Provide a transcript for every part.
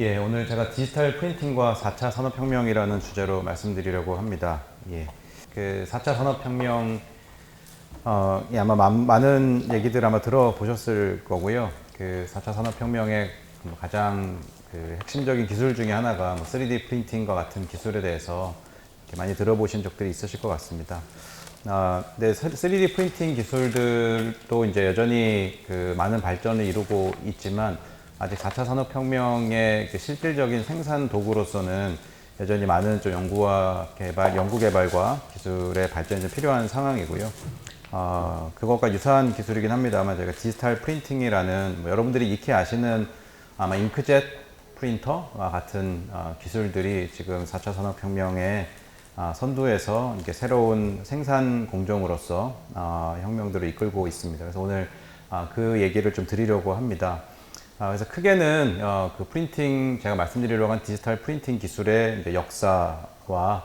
예, 오늘 제가 디지털 프린팅과 4차 산업혁명이라는 주제로 말씀드리려고 합니다. 예, 그 4차 산업혁명, 예, 아마 많은 얘기들 아마 들어보셨을 거고요. 그 4차 산업혁명의 가장 그 핵심적인 기술 중에 하나가 3D 프린팅과 같은 기술에 대해서 이렇게 많이 들어보신 적들이 있으실 것 같습니다. 네, 3D 프린팅 기술들도 이제 여전히 그 많은 발전을 이루고 있지만 아직 4차 산업혁명의 그 실질적인 생산 도구로서는 여전히 많은 좀 연구 개발과 기술의 발전이 좀 필요한 상황이고요. 그것과 유사한 기술이긴 합니다만 저희가 디지털 프린팅이라는 여러분들이 익히 아시는 아마 잉크젯 프린터와 같은 기술들이 지금 4차 산업혁명의 선두에서 이렇게 새로운 생산 공정으로서 혁명들을 이끌고 있습니다. 그래서 오늘 그 얘기를 좀 드리려고 합니다. 그래서 크게는 그 프린팅, 제가 말씀드리려고 한 디지털 프린팅 기술의 이제 역사와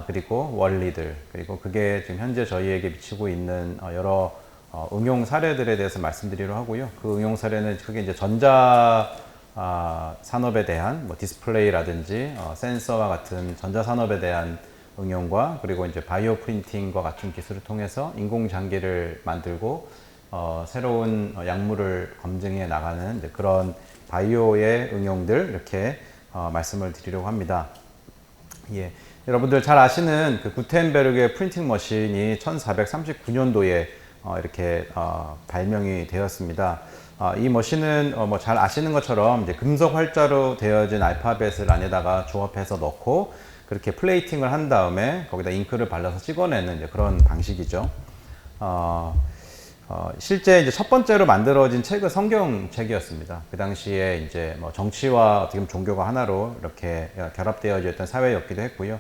그리고 원리들, 그리고 그게 지금 현재 저희에게 미치고 있는 여러 응용 사례들에 대해서 말씀드리려고 하고요. 그 응용 사례는 크게 이제 전자 산업에 대한 디스플레이라든지 센서와 같은 전자 산업에 대한 응용과 그리고 이제 바이오 프린팅과 같은 기술을 통해서 인공 장기를 만들고 새로운 약물을 검증해 나가는 그런 바이오의 응용들 이렇게 말씀을 드리려고 합니다. 예, 여러분들 잘 아시는 그 구텐베르그의 프린팅 머신이 1439년도에 이렇게 발명이 되었습니다. 이 머신은 뭐 잘 아시는 것처럼 이제 금속 활자로 되어진 알파벳을 안에다가 조합해서 넣고 그렇게 플레이팅을 한 다음에 거기다 잉크를 발라서 찍어내는 이제 그런 방식이죠. 실제 이제 첫 번째로 만들어진 책은 성경책이었습니다. 그 당시에 이제 뭐 정치와 어떻게 보면 종교가 하나로 이렇게 결합되어 있던 사회였기도 했고요.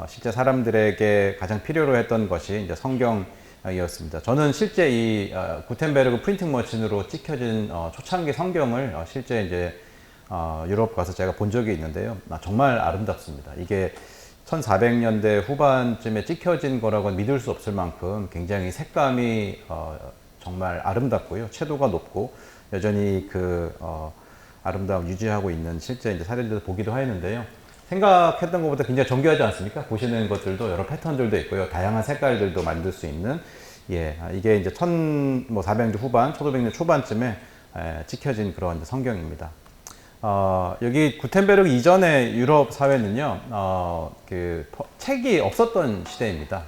실제 사람들에게 가장 필요로 했던 것이 이제 성경이었습니다. 저는 실제 이 구텐베르그 프린팅 머신으로 찍혀진 초창기 성경을 실제 이제 유럽 가서 제가 본 적이 있는데요. 정말 아름답습니다. 이게 1400년대 후반쯤에 찍혀진 거라고는 믿을 수 없을 만큼 굉장히 색감이 정말 아름답고요. 채도가 높고 여전히 그 아름다움 유지하고 있는 실제 이제 사례들도 보기도 하였는데요. 생각했던 것보다 굉장히 정교하지 않습니까? 보시는 것들도 여러 패턴들도 있고요. 다양한 색깔들도 만들 수 있는 예, 이게 이제 1400년대 후반, 1500년 초반쯤에 찍혀진 그런 이제 성경입니다. 여기 구텐베르그 이전의 유럽 사회는요, 그 책이 없었던 시대입니다.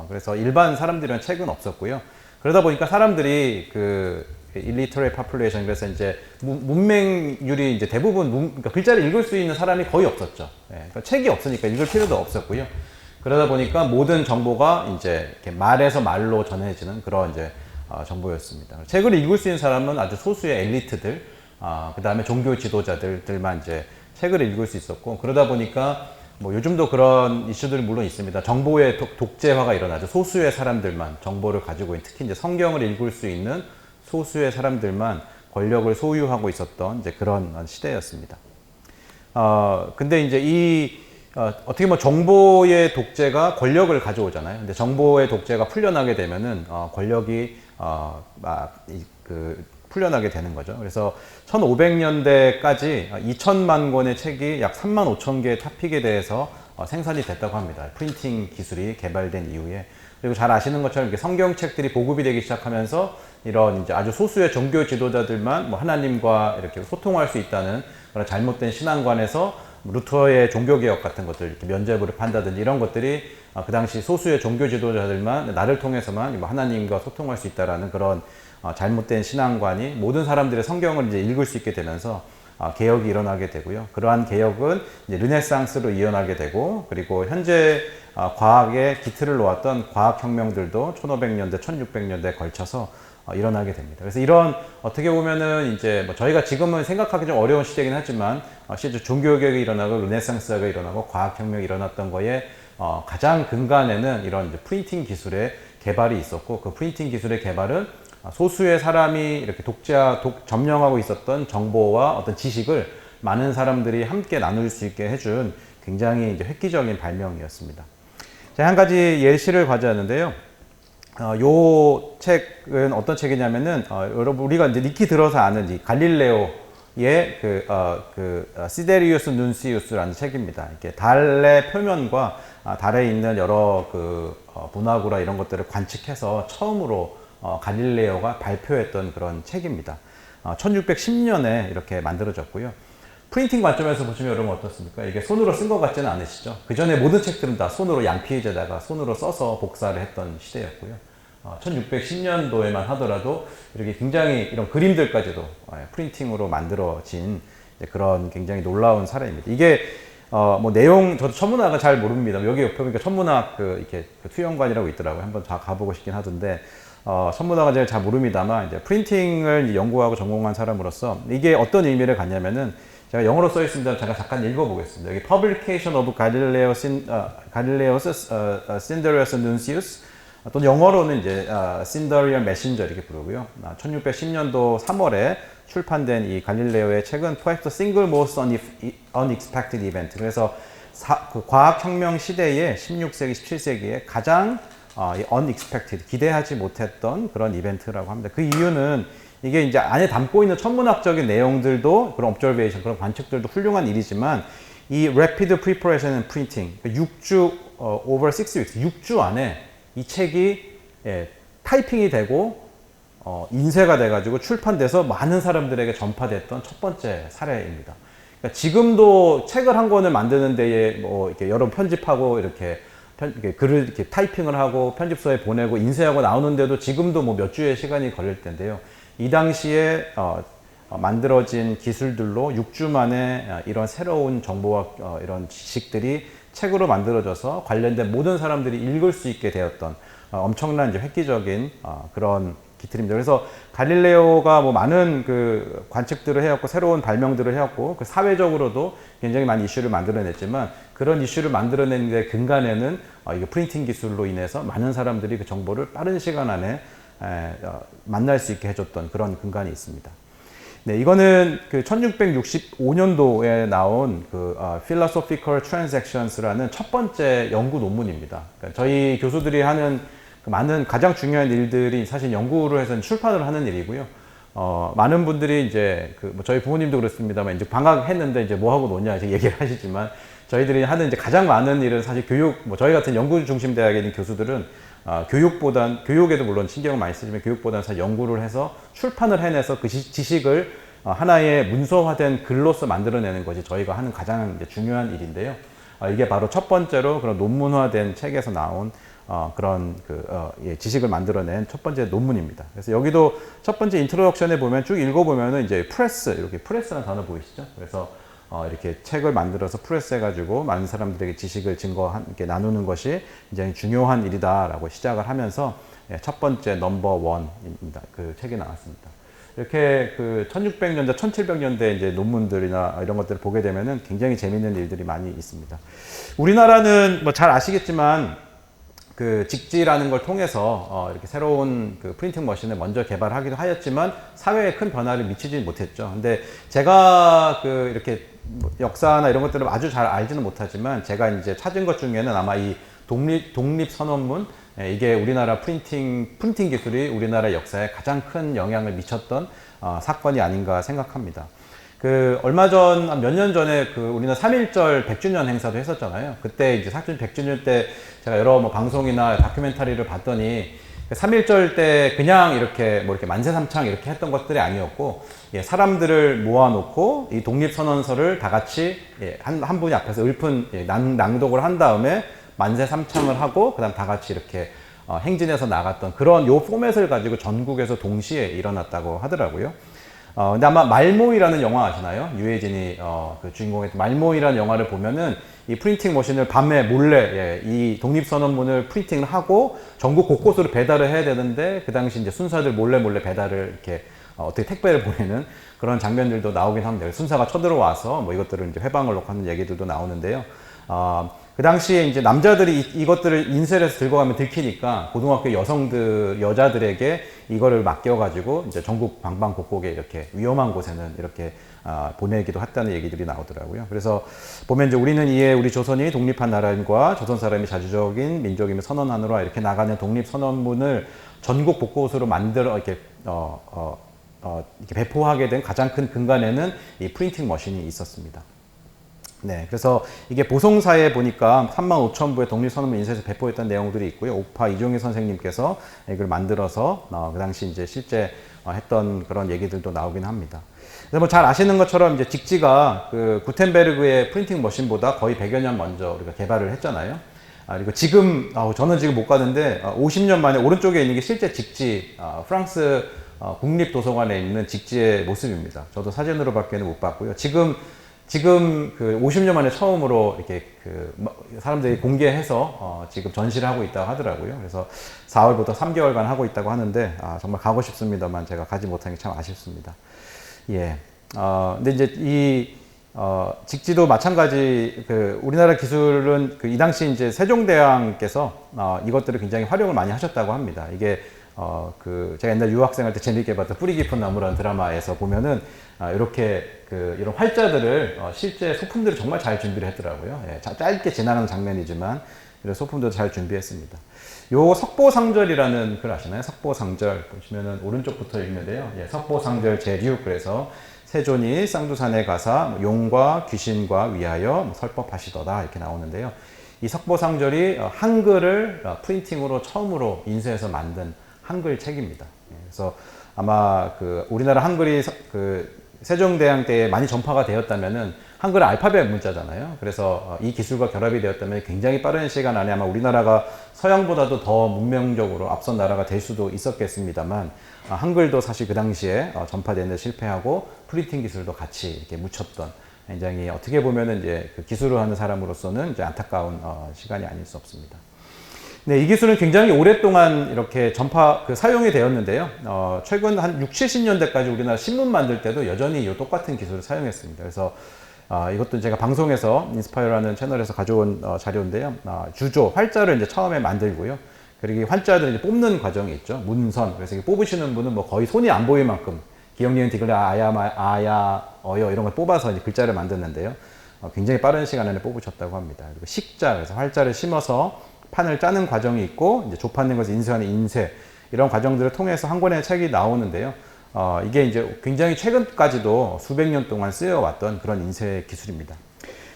그래서 일반 사람들이랑 책은 없었고요. 그러다 보니까 사람들이 그 illiterate population, 그래서 이제 문맹률이 이제 대부분 그러니까 글자를 읽을 수 있는 사람이 거의 없었죠. 예, 그러니까 책이 없으니까 읽을 필요도 없었고요. 그러다 보니까 모든 정보가 이제 이렇게 말에서 말로 전해지는 그런 이제 정보였습니다. 책을 읽을 수 있는 사람은 아주 소수의 엘리트들, 그 다음에 종교 지도자들만 이제 책을 읽을 수 있었고, 그러다 보니까 뭐 요즘도 그런 이슈들이 물론 있습니다. 정보의 독재화가 일어나죠. 소수의 사람들만 정보를 가지고 있는, 특히 이제 성경을 읽을 수 있는 소수의 사람들만 권력을 소유하고 있었던 이제 그런 시대였습니다. 근데 이제 어떻게 보면 정보의 독재가 권력을 가져오잖아요. 근데 정보의 독재가 풀려나게 되면은 권력이 풀려나게 되는 거죠. 그래서 1500년대까지 2천만 권의 책이 약 3만 5천 개의 토픽에 대해서 생산이 됐다고 합니다. 프린팅 기술이 개발된 이후에. 그리고 잘 아시는 것처럼 이렇게 성경책들이 보급이 되기 시작하면서 이런 이제 아주 소수의 종교 지도자들만 뭐 하나님과 이렇게 소통할 수 있다는 그런 잘못된 신앙관에서 루터의 종교개혁 같은 것들, 이렇게 면죄부를 판다든지 이런 것들이 그 당시 소수의 종교 지도자들만, 나를 통해서만 하나님과 소통할 수 있다라는 그런 잘못된 신앙관이 모든 사람들의 성경을 이제 읽을 수 있게 되면서 개혁이 일어나게 되고요. 그러한 개혁은 이제 르네상스로 이어나게 되고, 그리고 현재 과학의 기틀을 놓았던 과학혁명들도 1500년대, 1600년대에 걸쳐서 일어나게 됩니다. 그래서 이런 어떻게 보면은 이제 뭐 저희가 지금은 생각하기 좀 어려운 시대이긴 하지만 실제 종교개혁이 일어나고 르네상스가 일어나고 과학혁명이 일어났던 거에 가장 근간에는 이런 이제 프린팅 기술의 개발이 있었고, 그 프린팅 기술의 개발은 소수의 사람이 이렇게 점령하고 있었던 정보와 어떤 지식을 많은 사람들이 함께 나눌 수 있게 해준 굉장히 이제 획기적인 발명이었습니다. 제가 한 가지 예시를 가져왔는데요. 요 책은 어떤 책이냐면은, 여러분, 우리가 이제 익히 들어서 아는 이 갈릴레오 시데리우스 눈시우스라는 책입니다. 이렇게 달의 표면과 달에 있는 여러 분화구라 이런 것들을 관측해서 처음으로 갈릴레오가 발표했던 그런 책입니다. 1610년에 이렇게 만들어졌고요. 프린팅 관점에서 보시면 여러분 어떻습니까? 이게 손으로 쓴 것 같지는 않으시죠? 그 전에 모든 책들은 다 손으로 양피지에다가 손으로 써서 복사를 했던 시대였고요. 1610년도에만 하더라도 이렇게 굉장히 이런 그림들까지도 프린팅으로 만들어진 그런 굉장히 놀라운 사례입니다. 이게 뭐 내용 저도 천문학은 잘 모릅니다. 여기 옆에 보니까 천문학 이렇게 투영관이라고 있더라고요. 한번 다 가보고 싶긴 하던데 천문학은 제가 잘 모릅니다만 이제 프린팅을 연구하고 전공한 사람으로서 이게 어떤 의미를 갖냐면은 제가 영어로 써 있습니다. 제가 잠깐 읽어보겠습니다. 여기 Publication of Galileo's Cinderius Nuncius 또는 영어로는 이제 Cinderian Messenger 이렇게 부르고요. 1610년도 3월에 출판된 이 갈릴레오의 책은 Perhaps the single most unexpected event. 그래서 그 과학혁명 시대의 16세기, 17세기에 가장 unexpected, 기대하지 못했던 그런 이벤트라고 합니다. 그 이유는 이게 이제 안에 담고 있는 천문학적인 내용들도 그런 observation, 그런 관측들도 훌륭한 일이지만 이 rapid preparation and printing, 6주 over 6 weeks, 6주 안에 이 책이 타이핑이 되고 인쇄가 돼가지고 출판돼서 많은 사람들에게 전파됐던 첫 번째 사례입니다. 그러니까 지금도 책을 한 권을 만드는 데에 뭐 이렇게 여러 편집하고 이렇게 글을 이렇게 타이핑을 하고 편집소에 보내고 인쇄하고 나오는데도 지금도 뭐 몇 주의 시간이 걸릴 텐데요. 이 당시에 만들어진 기술들로 6주 만에 이런 새로운 정보와 이런 지식들이 책으로 만들어져서 관련된 모든 사람들이 읽을 수 있게 되었던 엄청난 이제 획기적인 그런 기틀입니다. 그래서 갈릴레오가 뭐 많은 그 관측들을 해왔고 새로운 발명들을 해왔고 그 사회적으로도 굉장히 많은 이슈를 만들어냈지만 그런 이슈를 만들어낸 데 근간에는 이 프린팅 기술로 인해서 많은 사람들이 그 정보를 빠른 시간 안에 만날 수 있게 해줬던 그런 근간이 있습니다. 네, 이거는 그 1665년도에 나온 그 Philosophical Transactions라는 첫 번째 연구 논문입니다. 그러니까 저희 교수들이 하는 그 많은 가장 중요한 일들이 사실 연구로 해서는 출판을 하는 일이고요. 많은 분들이 이제 뭐 저희 부모님도 그렇습니다만 이제 방학했는데 이제 뭐 하고 노냐 이제 얘기를 하시지만 저희들이 하는 이제 가장 많은 일은 사실 교육, 뭐 저희 같은 연구 중심 대학에 있는 교수들은 교육에도 물론 신경을 많이 쓰지만 교육보다는 사실 연구를 해서 출판을 해내서 그 지식을 하나의 문서화된 글로서 만들어내는 것이 저희가 하는 가장 이제 중요한 일인데요. 이게 바로 첫 번째로 그런 논문화된 책에서 나온 그런 지식을 만들어낸 첫 번째 논문입니다. 그래서 여기도 첫 번째 인트로덕션에 보면 쭉 읽어보면은 이제 프레스, 이렇게 프레스라는 단어 보이시죠? 그래서 이렇게 책을 만들어서 프레스 해가지고 많은 사람들에게 지식을 이렇게 나누는 것이 굉장히 중요한 일이다라고 시작을 하면서 첫 번째 넘버 1입니다. 그 책이 나왔습니다. 이렇게 그 1600년대, 1700년대 이제 논문들이나 이런 것들을 보게 되면은 굉장히 재미있는 일들이 많이 있습니다. 우리나라는 뭐 잘 아시겠지만 그 직지라는 걸 통해서 이렇게 새로운 그 프린팅 머신을 먼저 개발하기도 하였지만 사회에 큰 변화를 미치지 못했죠. 근데 제가 그 이렇게 역사나 이런 것들을 아주 잘 알지는 못하지만 제가 이제 찾은 것 중에는 아마 이 독립선언문, 이게 우리나라 프린팅 기술이 우리나라 역사에 가장 큰 영향을 미쳤던 사건이 아닌가 생각합니다. 그 얼마 전 몇 년 전에 그 우리나라 3.1절 100주년 행사도 했었잖아요. 그때 이제 100주년 때 제가 여러 뭐 방송이나 다큐멘터리를 봤더니 3.1절 때 그냥 이렇게 뭐 이렇게 만세삼창 이렇게 했던 것들이 아니었고, 사람들을 모아놓고 이 독립선언서를 다 같이 한 분이 앞에서 낭독을 한 다음에 만세삼창을 하고 그다음 다 같이 이렇게 행진해서 나갔던 그런 요 포맷을 가지고 전국에서 동시에 일어났다고 하더라고요. 근데 아마 말모이라는 영화 아시나요? 유해진이 그 주인공의 말모이라는 영화를 보면은 이 프린팅 머신을 밤에 몰래 이 독립선언문을 프린팅을 하고 전국 곳곳으로 배달을 해야 되는데 그 당시 이제 순사들 몰래 배달을 이렇게 어떻게 택배를 보내는 그런 장면들도 나오긴 합니다. 순사가 쳐들어와서 뭐 이것들을 이제 회방을 놓고 하는 얘기들도 나오는데요. 그 당시에 이제 남자들이 이것들을 인쇄를 해서 들고 가면 들키니까 고등학교 여자들에게 이거를 맡겨가지고 이제 전국 방방곡곡에 이렇게 위험한 곳에는 이렇게 보내기도 했다는 얘기들이 나오더라고요. 그래서 보면 이제 우리는 이에 우리 조선이 독립한 나라임과 조선 사람이 자주적인 민족임을 선언하노라 이렇게 나가는 독립선언문을 전국 곳곳으로 만들어 이렇게 이렇게 배포하게 된 가장 큰 근간에는 이 프린팅 머신이 있었습니다. 네, 그래서 이게 보송사에 보니까 35,000부의 독립선언문 인쇄해서 배포했던 내용들이 있고요. 옥파 이종희 선생님께서 이걸 만들어서 그 당시 이제 실제 했던 그런 얘기들도 나오긴 합니다. 그래서 뭐 잘 아시는 것처럼 이제 직지가 그 구텐베르그의 프린팅 머신보다 거의 100여 년 먼저 우리가 개발을 했잖아요. 그리고 지금 저는 지금 못 가는데 50년 만에 오른쪽에 있는 게 실제 직지 프랑스 국립도서관에 있는 직지의 모습입니다. 저도 사진으로밖에는 못 봤고요. 지금 그 50년 만에 처음으로 이렇게 그 사람들이 공개해서 지금 전시를 하고 있다고 하더라고요. 그래서 4월부터 3개월간 하고 있다고 하는데 정말 가고 싶습니다만 제가 가지 못한 게 참 아쉽습니다. 예. 근데 이제 직지도 마찬가지 우리나라 기술은 이 당시 이제 세종대왕께서 이것들을 굉장히 활용을 많이 하셨다고 합니다. 이게 제가 옛날 유학생할 때 재밌게 봤던 뿌리 깊은 나무라는 드라마에서 보면은 이렇게 이런 활자들을 실제 소품들을 정말 잘 준비를 했더라고요. 예, 짧게 지나가는 장면이지만 이런 소품도 잘 준비했습니다. 요 석보상절이라는 글 아시나요? 석보상절 보시면은 오른쪽부터 읽으면 돼요. 예, 석보상절 제6 그래서 세존이 쌍두산에 가사 용과 귀신과 위하여 설법하시더라 이렇게 나오는데요. 이 석보상절이 한글을 프린팅으로 처음으로 인쇄해서 만든 한글 책입니다. 그래서 아마 우리나라 한글이 세종대왕 때에 많이 전파가 되었다면은 한글은 알파벳 문자잖아요. 그래서 이 기술과 결합이 되었다면 굉장히 빠른 시간 안에 아마 우리나라가 서양보다도 더 문명적으로 앞선 나라가 될 수도 있었겠습니다만 한글도 사실 그 당시에 전파되는 데 실패하고 프린팅 기술도 같이 이렇게 묻혔던 굉장히 어떻게 보면은 이제 기술을 하는 사람으로서는 이제 안타까운 시간이 아닐 수 없습니다. 네, 이 기술은 굉장히 오랫동안 이렇게 사용이 되었는데요. 최근 한 60, 70년대까지 우리나라 신문 만들 때도 여전히 이 똑같은 기술을 사용했습니다. 그래서 이것도 제가 방송에서 인스파이어라는 채널에서 가져온 자료인데요. 주조, 활자를 이제 처음에 만들고요. 그리고 이 활자들을 이제 뽑는 과정이 있죠. 문선. 그래서 뽑으시는 분은 뭐 거의 손이 안 보일 만큼 기역, 니은, 디귿, 아야, 어여 이런 걸 뽑아서 이제 글자를 만드는데요. 굉장히 빠른 시간 안에 뽑으셨다고 합니다. 그리고 식자, 그래서 활자를 심어서 판을 짜는 과정이 있고 이제 조판된 것을 인쇄하는 인쇄 이런 과정들을 통해서 한 권의 책이 나오는데요. 이게 이제 굉장히 최근까지도 수백 년 동안 쓰여왔던 그런 인쇄 기술입니다.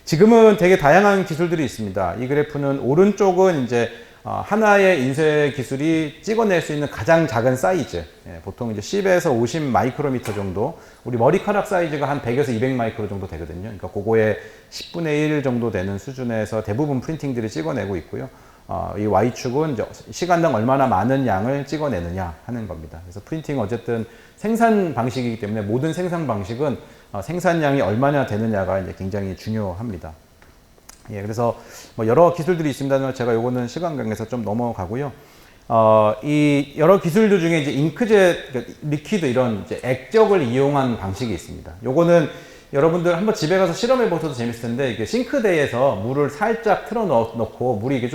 지금은 되게 다양한 기술들이 있습니다. 이 그래프는 오른쪽은 이제 하나의 인쇄 기술이 찍어낼 수 있는 가장 작은 사이즈, 보통 이제 10에서 50 마이크로미터 정도, 우리 머리카락 사이즈가 한 100에서 200 마이크로 정도 되거든요. 그러니까 그거의 10분의 1 정도 되는 수준에서 대부분 프린팅들이 찍어내고 있고요. 이 Y축은 이제 시간당 얼마나 많은 양을 찍어내느냐 하는 겁니다. 그래서 프린팅은 어쨌든 생산 방식이기 때문에 모든 생산 방식은 생산량이 얼마나 되느냐가 이제 굉장히 중요합니다. 예, 그래서 뭐 여러 기술들이 있습니다만 제가 요거는 시간 관계에서 좀 넘어가고요. 이 여러 기술들 중에 이제 잉크젯, 리퀴드 이런 이제 액적을 이용한 방식이 있습니다. 요거는 여러분들 한번 집에 가서 실험해 보셔도 재밌을 텐데 이게 싱크대에서 물을 살짝 틀어 넣고 물이 이렇게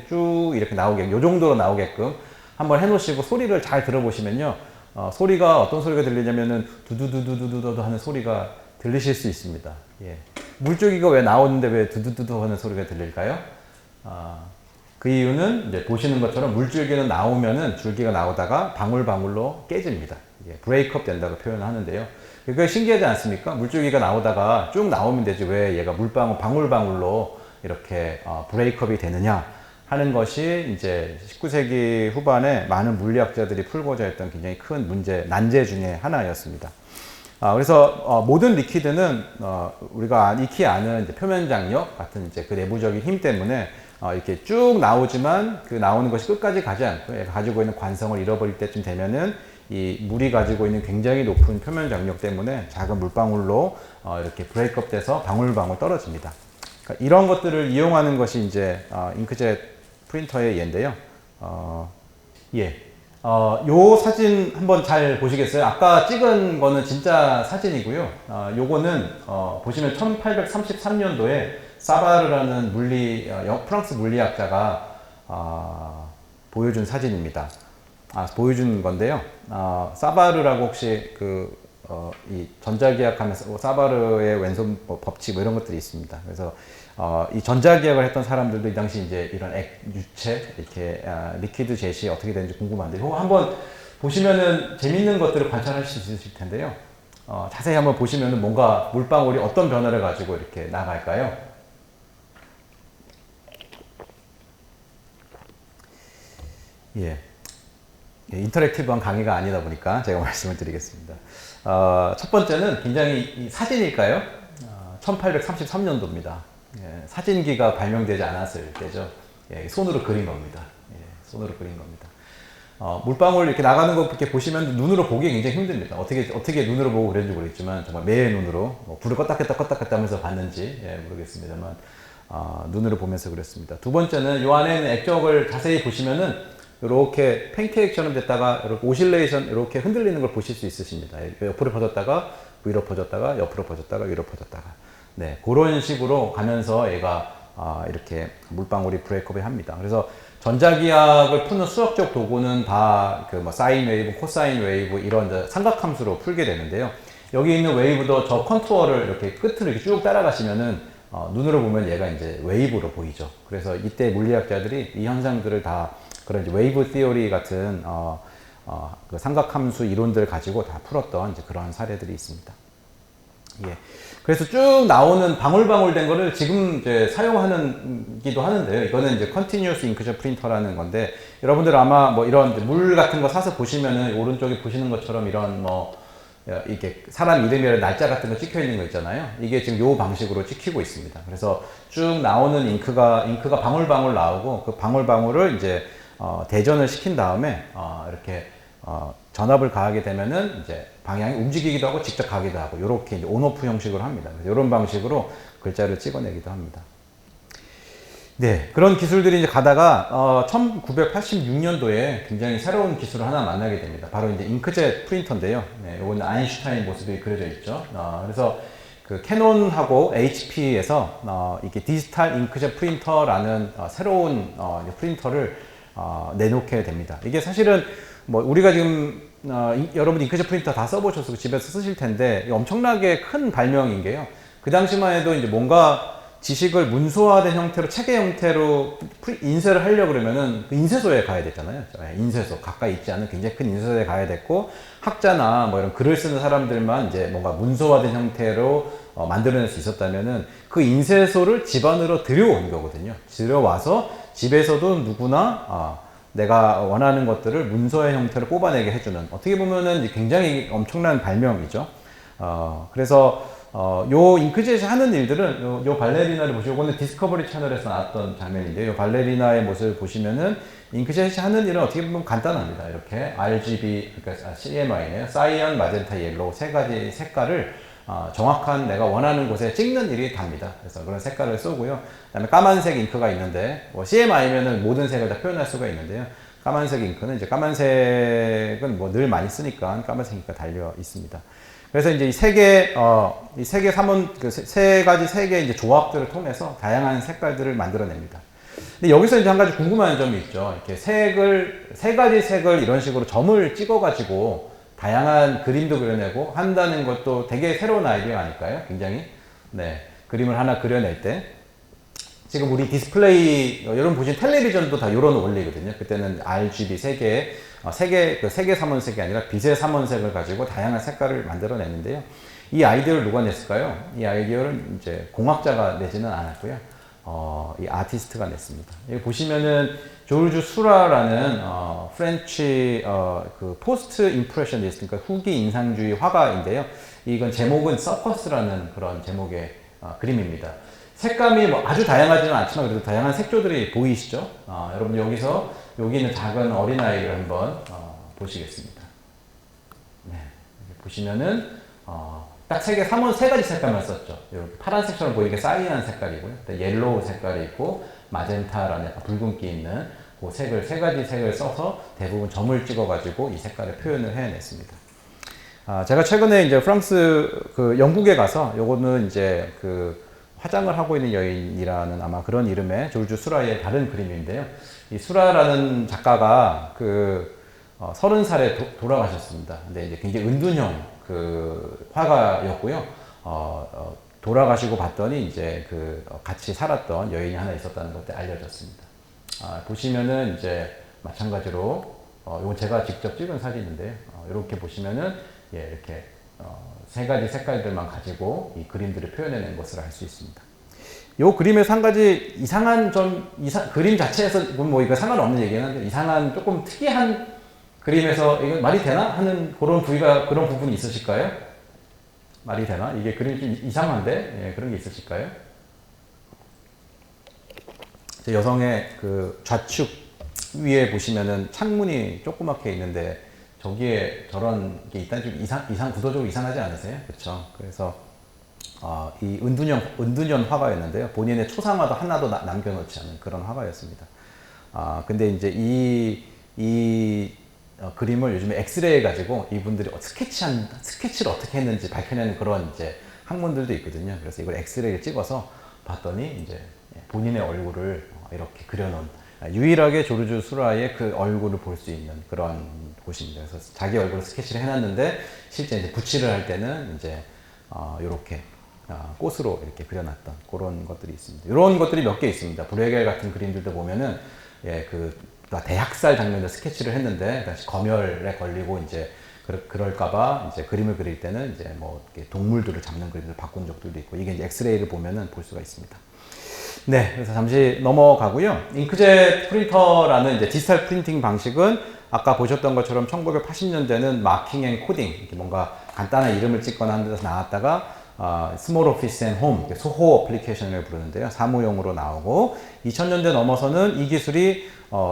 쭉 이렇게 나오게 요 정도로 나오게끔 한번 해 놓으시고 소리를 잘 들어보시면요. 소리가 어떤 소리가 들리냐면은 두두두두두두 하는 소리가 들리실 수 있습니다. 예. 물줄기가 왜 나오는데 왜 두두두두 하는 소리가 들릴까요? 그 이유는 이제 보시는 것처럼 물줄기는 나오면은 줄기가 나오다가 방울방울로 깨집니다. 예, 브레이크업 된다고 표현을 하는데요. 그게 신기하지 않습니까? 물줄기가 나오다가 쭉 나오면 되지 왜 얘가 방울방울로 이렇게 브레이크업이 되느냐 하는 것이 이제 19세기 후반에 많은 물리학자들이 풀고자 했던 굉장히 큰 난제 중에 하나였습니다. 그래서 모든 리퀴드는 우리가 익히 아는 이제 표면 장력 같은 이제 그 내부적인 힘 때문에 이렇게 쭉 나오지만 그 나오는 것이 끝까지 가지 않고 얘가 가지고 있는 관성을 잃어버릴 때쯤 되면은 이 물이 가지고 있는 굉장히 높은 표면 장력 때문에 작은 물방울로 이렇게 브레이크업 돼서 방울방울 떨어집니다. 그러니까 이런 것들을 이용하는 것이 이제 잉크젯 프린터의 예인데요. 예. 요 사진 한번 잘 보시겠어요? 아까 찍은 거는 진짜 사진이고요. 요거는 보시면 1833년도에 사바르라는 프랑스 물리학자가 보여준 사진입니다. 보여준 건데요. 사바르라고 혹시 이 전자기학 하면서 사바르의 왼손 법칙 뭐 이런 것들이 있습니다. 그래서 이 전자기학을 했던 사람들도 이 당시 이제 이런 유체, 이렇게 리퀴드 제시 어떻게 되는지 궁금한데, 이거 한번 보시면은 재밌는 것들을 관찰할 수 있으실 텐데요. 자세히 한번 보시면은 뭔가 물방울이 어떤 변화를 가지고 이렇게 나갈까요? 예. 인터랙티브한 강의가 아니다 보니까 제가 말씀을 드리겠습니다. 첫 번째는 굉장히 사진일까요? 1833년도입니다. 예, 사진기가 발명되지 않았을 때죠. 예, 손으로 그린 겁니다. 예, 손으로 그린 겁니다. 물방울 이렇게 나가는 거 이렇게 보시면 눈으로 보기 굉장히 힘듭니다. 어떻게 눈으로 보고 그랬는지 모르겠지만 정말 매의 눈으로 불을 껐다 켰다 하면서 봤는지 모르겠습니다만 눈으로 보면서 그랬습니다. 두 번째는 이 안에는 액정을 자세히 보시면은 이렇게 팬케이크처럼 됐다가 이렇게 오실레이션 이렇게 흔들리는 걸 보실 수 있으십니다. 옆으로 퍼졌다가 위로 퍼졌다가 옆으로 퍼졌다가 위로 퍼졌다가 네 그런 식으로 가면서 얘가 이렇게 물방울이 브레이크업을 합니다. 그래서 전자기학을 푸는 수학적 도구는 다 그 뭐 사인 웨이브, 코사인 웨이브 이런 삼각함수로 풀게 되는데요. 여기 있는 웨이브도 저 컨투어를 이렇게 끝으로 이렇게 쭉 따라가시면은 눈으로 보면 얘가 이제 웨이브로 보이죠. 그래서 이때 물리학자들이 이 현상들을 다 그런 이제 웨이브 티오리 같은 그 삼각함수 이론들을 가지고 다 풀었던 이제 그런 사례들이 있습니다. 예. 그래서 쭉 나오는 방울방울 된 거를 지금 이제 사용하기도 하는데요. 이거는 이제 컨티뉴어스 잉크젯 프린터라는 건데, 여러분들 아마 뭐 이런 물 같은 거 사서 보시면은 오른쪽에 보시는 것처럼 이런 뭐 이게 사람 이름이나 날짜 같은 거 찍혀 있는 거 있잖아요. 이게 지금 요 방식으로 찍히고 있습니다. 그래서 쭉 나오는 잉크가 방울방울 나오고 그 방울방울을 이제 대전을 시킨 다음에 이렇게 전압을 가하게 되면은 이제 방향이 움직이기도 하고 직접 가기도 하고 이렇게 이제 온오프 형식으로 합니다. 이런 방식으로 글자를 찍어내기도 합니다. 네, 그런 기술들이 이제 가다가 1986년도에 굉장히 새로운 기술을 하나 만나게 됩니다. 바로 이제 잉크젯 프린터인데요. 네, 이거는 아인슈타인 모습이 그려져 있죠. 그래서 그 캐논하고 HP에서 이게 디지털 잉크젯 프린터라는 새로운 프린터를 내놓게 됩니다. 이게 사실은 뭐 우리가 지금 여러분 잉크젯 프린터 다 써보셔서 집에서 쓰실 텐데 엄청나게 큰 발명인 게요. 그 당시만 해도 이제 뭔가 지식을 문서화된 형태로 책의 형태로 인쇄를 하려고 그러면은 그 인쇄소에 가야 됐잖아요. 인쇄소 가까이 있지 않은 굉장히 큰 인쇄소에 가야 됐고, 학자나 뭐 이런 글을 쓰는 사람들만 이제 뭔가 문서화된 형태로 만들어낼 수 있었다면은 그 인쇄소를 집 안으로 들여온 거거든요. 들여와서 집에서도 누구나 내가 원하는 것들을 문서의 형태로 뽑아내게 해주는, 어떻게 보면은 굉장히 엄청난 발명이죠. 그래서 요 잉크젯이 하는 일들은 요 발레리나를 보시고, 이거는 디스커버리 채널에서 나왔던 장면인데, 요 발레리나의 모습을 보시면은 잉크젯이 하는 일은 어떻게 보면 간단합니다. 이렇게 RGB, 그러니까 CMY네요. 사이언, 마젠타, 옐로우 세 가지 색깔을 정확한 내가 원하는 곳에 찍는 일이 답니다. 그래서 그런 색깔을 쏘고요. 그 다음에 까만색 잉크가 있는데, 뭐 CMY면은 모든 색을 다 표현할 수가 있는데요. 까만색 잉크는 이제 까만색은 뭐 늘 많이 쓰니까 까만색 잉크가 달려 있습니다. 그래서 이제 이 세 가지 색의 이제 조합들을 통해서 다양한 색깔들을 만들어냅니다. 근데 여기서 이제 한 가지 궁금한 점이 있죠. 이렇게 세 가지 색을 이런 식으로 점을 찍어가지고 다양한 그림도 그려내고 한다는 것도 되게 새로운 아이디어 아닐까요? 굉장히. 네. 그림을 하나 그려낼 때. 지금 우리 디스플레이, 여러분 보신 텔레비전도 다 이런 원리거든요. 그때는 RGB 색의 삼원색이 아니라 빛의 삼원색을 가지고 다양한 색깔을 만들어냈는데요. 이 아이디어를 누가 냈을까요? 이 아이디어를 이제 공학자가 내지는 않았고요. 이 아티스트가 냈습니다. 여기 보시면은 조르주 수라라는 프렌치 그 포스트 임프레셔니스트, 그러니까 후기 인상주의 화가인데요. 이건 제목은 서커스라는 그런 제목의 그림입니다. 색감이 뭐 아주 다양하지는 않지만 그래도 다양한 색조들이 보이시죠? 여러분 여기 있는 작은 어린아이를 한번 보시겠습니다. 네, 보시면은 딱 세 가지 색깔만 썼죠. 이렇게 파란색처럼 보이게 사이언 색깔이고요. 옐로우 색깔이 있고 마젠타라는 약간 붉은기 있는 그 색을 세 가지 색을 써서 대부분 점을 찍어가지고 이 색깔을 표현을 해냈습니다. 제가 최근에 이제 프랑스 영국에 가서 요거는 이제 화장을 하고 있는 여인이라는 아마 그런 이름의 조르주 수라의 다른 그림인데요. 이 수라라는 작가가 30살에 돌아가셨습니다. 근데 이제 굉장히 은둔형 화가였고요. 돌아가시고 봤더니 이제 같이 살았던 여인이 하나 있었다는 것도 알려졌습니다. 보시면은 이제 마찬가지로 이건 제가 직접 찍은 사진인데요. 이렇게 보시면은 예, 이렇게 세 가지 색깔들만 가지고 이 그림들을 표현해낸 것을 알 수 있습니다. 이 그림에서 한 가지 이상한 그림 자체에서 뭐 이거 상관없는 얘기긴 한데 이상한 조금 특이한 그림에서 이거 말이 되나 하는 그런 부분이 있으실까요? 말이 되나? 이게 그림이 좀 이상한데 예, 그런 게 있으실까요? 여성의 그 좌측 위에 보시면은 창문이 조그맣게 있는데 저기에 저런 게 일단 좀 구도적으로 이상하지 않으세요? 그렇죠. 그래서 이 은둔형 화가였는데요. 본인의 초상화도 하나도 남겨놓지 않은 그런 화가였습니다. 근데 이제 이 그림을 요즘에 엑스레이 가지고 이분들이 스케치를 어떻게 했는지 밝혀내는 그런 이제 학문들도 있거든요. 그래서 이걸 엑스레이를 찍어서 봤더니 이제 본인의 얼굴을 이렇게 그려놓은 유일하게 조르주 수라의 그 얼굴을 볼 수 있는 그런 곳입니다. 그래서 자기 얼굴을 스케치를 해놨는데 실제 이제 붓칠을 할 때는 이제 이렇게 꽃으로 이렇게 그려놨던 그런 것들이 있습니다. 이런 것들이 몇 개 있습니다. 브레겔 같은 그림들도 보면은 예, 대학살 장면을 스케치를 했는데 다시 검열에 걸리고 이제 그럴까봐 이제 그림을 그릴 때는 이제 뭐 동물들을 잡는 그림을 바꾼 적들도 있고 이게 이제 엑스레이를 보면은 볼 수가 있습니다. 네, 그래서 잠시 넘어가고요. 잉크젯 프린터라는 이제 디지털 프린팅 방식은 아까 보셨던 것처럼 1980년대는 마킹 앤 코딩, 이렇게 뭔가 간단한 이름을 찍거나 하는 데서 나왔다가 스몰 오피스 앤 홈, 소호 어플리케이션을 부르는데요. 사무용으로 나오고 2000년대 넘어서는 이 기술이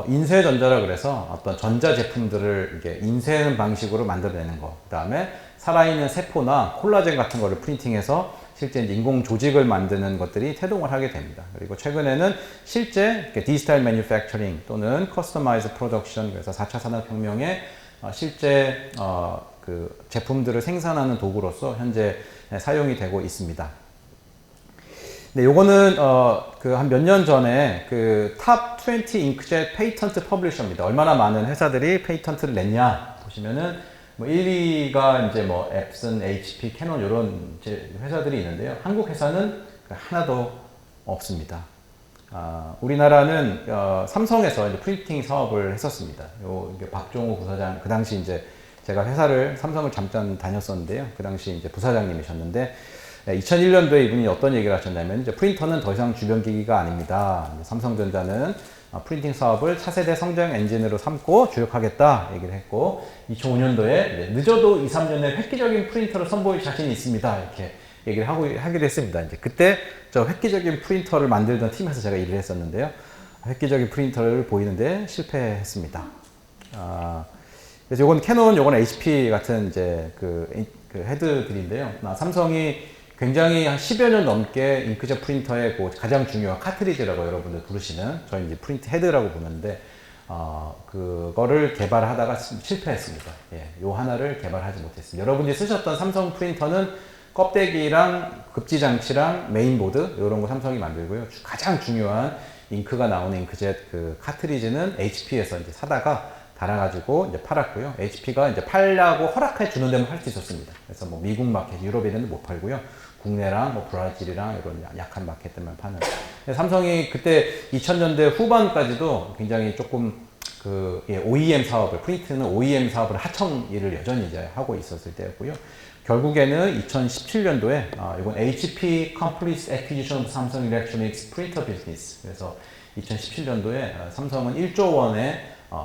인쇄전자라 그래서 어떤 전자 제품들을 이게 인쇄하는 방식으로 만들어내는 거. 그 다음에 살아있는 세포나 콜라겐 같은 거를 프린팅해서 실제 이제 인공 조직을 만드는 것들이 태동을 하게 됩니다. 그리고 최근에는 실제 디지털 매뉴팩처링 또는 커스터마이즈 프로덕션, 그래서 4차 산업혁명에 실제 그 제품들을 생산하는 도구로서 현재 사용이 되고 있습니다. 네, 요거는 그 한 몇 년 전에 그 탑 20 잉크젯 페이턴트 퍼블리셔입니다. 얼마나 많은 회사들이 페이턴트를 냈냐 보시면은 뭐 1위가 이제 뭐 앱슨, HP, 캐논 이런 회사들이 있는데요. 한국 회사는 하나도 없습니다. 우리나라는 삼성에서 이제 프린팅 사업을 했었습니다. 박종호 부사장, 그 당시 이제 제가 삼성을 잠깐 다녔었는데요. 그 당시 이제 부사장님이셨는데 2001년도에 이분이 어떤 얘기를 하셨냐면 이제 프린터는 더 이상 주변 기기가 아닙니다. 삼성전자는 프린팅 사업을 차세대 성장 엔진으로 삼고 주력하겠다 얘기를 했고 2005년도에 늦어도 2, 3년에 획기적인 프린터를 선보일 자신이 있습니다. 이렇게 얘기를 하기도 했습니다. 이제 그때 저 획기적인 프린터를 만들던 팀에서 제가 일을 했었는데요. 획기적인 프린터를 보이는데 실패했습니다. 그래서 요건 캐논, 요건 HP 같은 이제 그 헤드들인데요. 삼성이 굉장히 한 10여 년 넘게 잉크젯 프린터의 가장 중요한 카트리지라고 여러분들 부르시는, 저희 이제 프린트 헤드라고 부르는데, 그거를 개발하다가 실패했습니다. 예, 요 하나를 개발하지 못했습니다. 여러분들이 쓰셨던 삼성 프린터는 껍데기랑 급지장치랑 메인보드, 이런 거 삼성이 만들고요. 가장 중요한 잉크가 나오는 잉크젯 그 카트리지는 HP에서 이제 사다가 달아가지고 이제 팔았고요. HP가 이제 팔라고 허락해 주는 데만 할 수 있었습니다. 그래서 뭐 미국 마켓, 유럽에는 못 팔고요. 국내랑 뭐 브라질이랑 이런 약한 마켓들만 파는. 삼성이 그때 2000년대 후반까지도 굉장히 조금 OEM 사업을, 프린트는 OEM 사업을 하청 일을 여전히 이제 하고 있었을 때였고요. 결국에는 2017년도에 이건 HP Complete Acquisition of Samsung Electronics Printer Business. 그래서 2017년도에 삼성은 1조 원의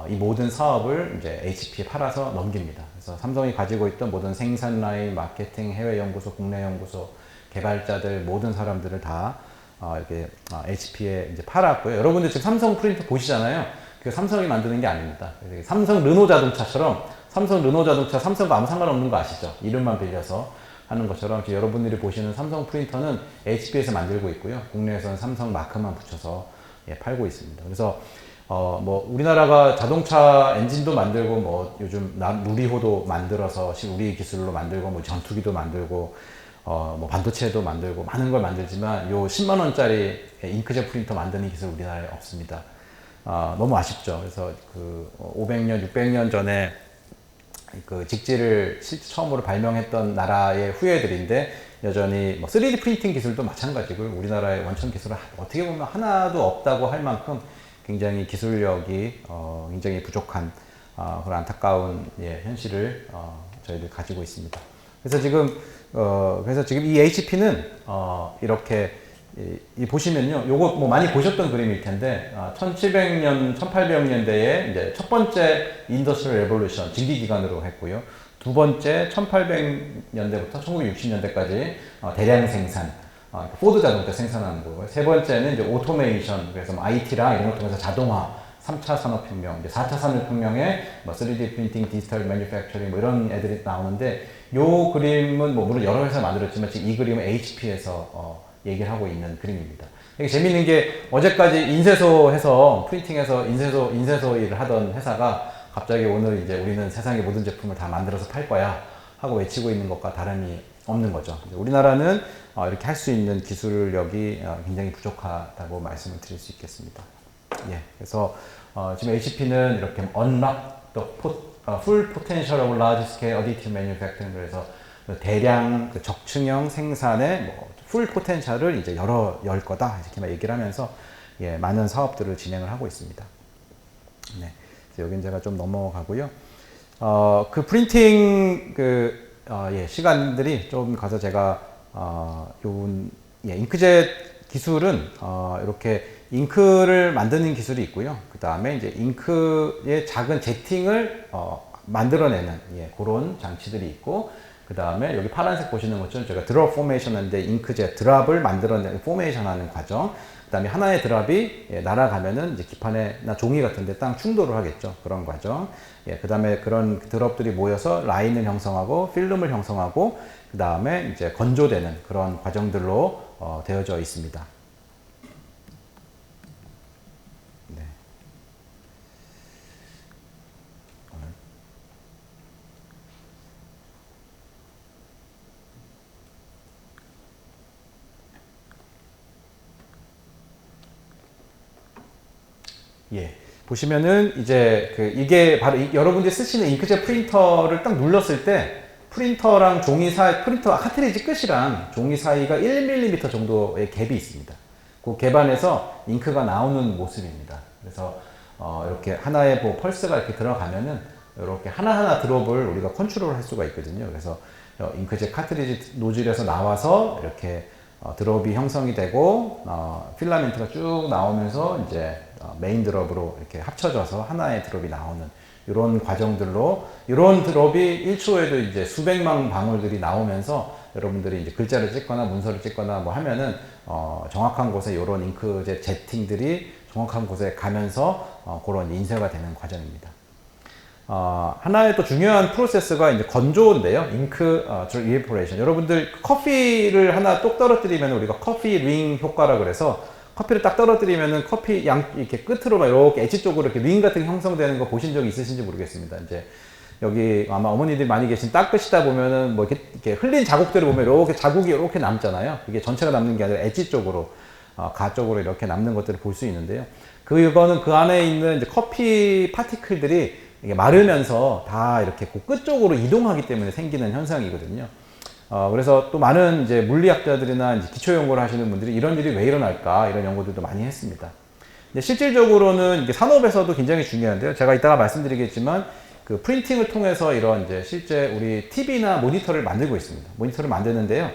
이 모든 사업을 이제 HP에 팔아서 넘깁니다. 그래서 삼성이 가지고 있던 모든 생산 라인, 마케팅, 해외 연구소, 국내 연구소, 개발자들, 모든 사람들을 다 이렇게 HP에 이제 팔았고요. 여러분들 지금 삼성 프린터 보시잖아요. 그 삼성이 만드는 게 아닙니다. 삼성 르노 자동차처럼, 삼성 르노 자동차, 삼성과 아무 상관없는 거 아시죠? 이름만 빌려서 하는 것처럼 여러분들이 보시는 삼성 프린터는 HP에서 만들고 있고요. 국내에서는 삼성 마크만 붙여서 팔고 있습니다. 그래서 뭐 우리나라가 자동차 엔진도 만들고 뭐 요즘 누리호도 만들어서 우리 기술로 만들고 뭐 전투기도 만들고 뭐 반도체도 만들고 많은 걸 만들지만 요 10만 원짜리 잉크젯 프린터 만드는 기술 우리나라에 없습니다. 너무 아쉽죠. 그래서 그 500년, 600년 전에 그 직지를 처음으로 발명했던 나라의 후예들인데 여전히 뭐 3D 프린팅 기술도 마찬가지고 우리나라의 원천 기술은 어떻게 보면 하나도 없다고 할 만큼 굉장히 기술력이 굉장히 부족한 그런 안타까운 현실을 저희들 가지고 있습니다. 그래서 지금 이 HP는 이렇게 보시면요, 요거 뭐 많이 보셨던 그림일 텐데 1700년, 1800년대에 이제 첫 번째 인더스트리얼 레볼루션 증기 기관으로 했고요. 두 번째 1800년대부터 1960년대까지 대량 생산, 포드 자동차 생산하는 거고요. 세 번째는 이제 오토메이션, 그래서 뭐 IT랑 이런 걸 통해서 자동화, 3차 산업혁명, 이제 4차 산업혁명에 뭐 3D 프린팅, 디지털 매뉴팩처링 뭐 이런 애들이 나오는데, 요 그림은 뭐 물론 여러 회사 만들었지만 지금 이 그림은 HP에서 얘기를 하고 있는 그림입니다. 이게 재밌는 게 어제까지 인쇄소 해서 프린팅해서 인쇄소 일을 하던 회사가 갑자기 오늘 이제 우리는 세상의 모든 제품을 다 만들어서 팔 거야 하고 외치고 있는 것과 다름이 없는 거죠. 우리나라는 이렇게 할 수 있는 기술력이 굉장히 부족하다고 말씀을 드릴 수 있겠습니다. 예, 그래서 지금 HP는 이렇게 unlock the full potential of large scale additive manufacturing, 그래서 대량 적층형 생산의 뭐 풀 포텐셜을 이제 열 거다 이렇게만 얘기를 하면서 많은 사업들을 진행을 하고 있습니다. 네, 여긴 제가 좀 넘어가고요. 그 프린팅 시간들이 좀 가서 제가 잉크젯 기술은 이렇게 잉크를 만드는 기술이 있고요. 그 다음에 이제 잉크의 작은 제팅을 만들어내는 그런 장치들이 있고, 그 다음에 여기 파란색 보시는 것처럼 제가 드롭 포메이션 하는데 잉크젯 드랍을 만들어내는 포메이션 하는 과정, 그 다음에 하나의 드랍이 날아가면은 이제 기판이나 종이 같은데 땅 충돌을 하겠죠. 그런 과정. 그 다음에 그런 드롭들이 모여서 라인을 형성하고 필름을 형성하고 그 다음에 이제 건조되는 그런 과정들로 되어져 있습니다. 보시면은 이제 이게 바로 여러분들이 쓰시는 잉크젯 프린터를 딱 눌렀을 때 프린터랑 종이 사이, 프린터 카트리지 끝이랑 종이 사이가 1mm 정도의 갭이 있습니다. 그 갭 안에서 잉크가 나오는 모습입니다. 그래서 이렇게 하나의 뭐 펄스가 이렇게 들어가면은 이렇게 하나하나 드롭을 우리가 컨트롤 할 수가 있거든요. 그래서 잉크젯 카트리지 노즐에서 나와서 이렇게 드롭이 형성이 되고 필라멘트가 쭉 나오면서 이제 메인 드롭으로 이렇게 합쳐져서 하나의 드롭이 나오는 이런 과정들로, 이런 드롭이 1초에도 이제 수백만 방울들이 나오면서 여러분들이 이제 글자를 찍거나 문서를 찍거나 뭐 하면은 정확한 곳에 이런 잉크젯 제팅들이 정확한 곳에 가면서 그런 인쇄가 되는 과정입니다. 하나의 또 중요한 프로세스가 이제 건조인데요. 잉크 이베포레이션. 여러분들 커피를 하나 똑 떨어뜨리면 우리가 커피 링 효과라 그래서 커피를 딱 떨어뜨리면은 커피 이렇게 끝으로 막 이렇게 엣지 쪽으로 이렇게 링 같은 게 형성되는 거 보신 적이 있으신지 모르겠습니다. 이제 여기 아마 어머니들이 많이 계신 닦으시다 보면은 뭐 이렇게 흘린 자국들을 보면 이렇게 자국이 이렇게 남잖아요. 이게 전체가 남는 게 아니라 엣지 쪽으로, 가 쪽으로 이렇게 남는 것들을 볼 수 있는데요. 그거는 그 안에 있는 이제 커피 파티클들이 이게 마르면서 다 이렇게 그 끝 쪽으로 이동하기 때문에 생기는 현상이거든요. 그래서 또 많은 이제 물리학자들이나 이제 기초 연구를 하시는 분들이 이런 일이 왜 일어날까 이런 연구들도 많이 했습니다. 근데 실질적으로는 이게 산업에서도 굉장히 중요한데요. 제가 이따가 말씀드리겠지만 그 프린팅을 통해서 이런 이제 실제 우리 TV나 모니터를 만들고 있습니다. 모니터를 만드는데요.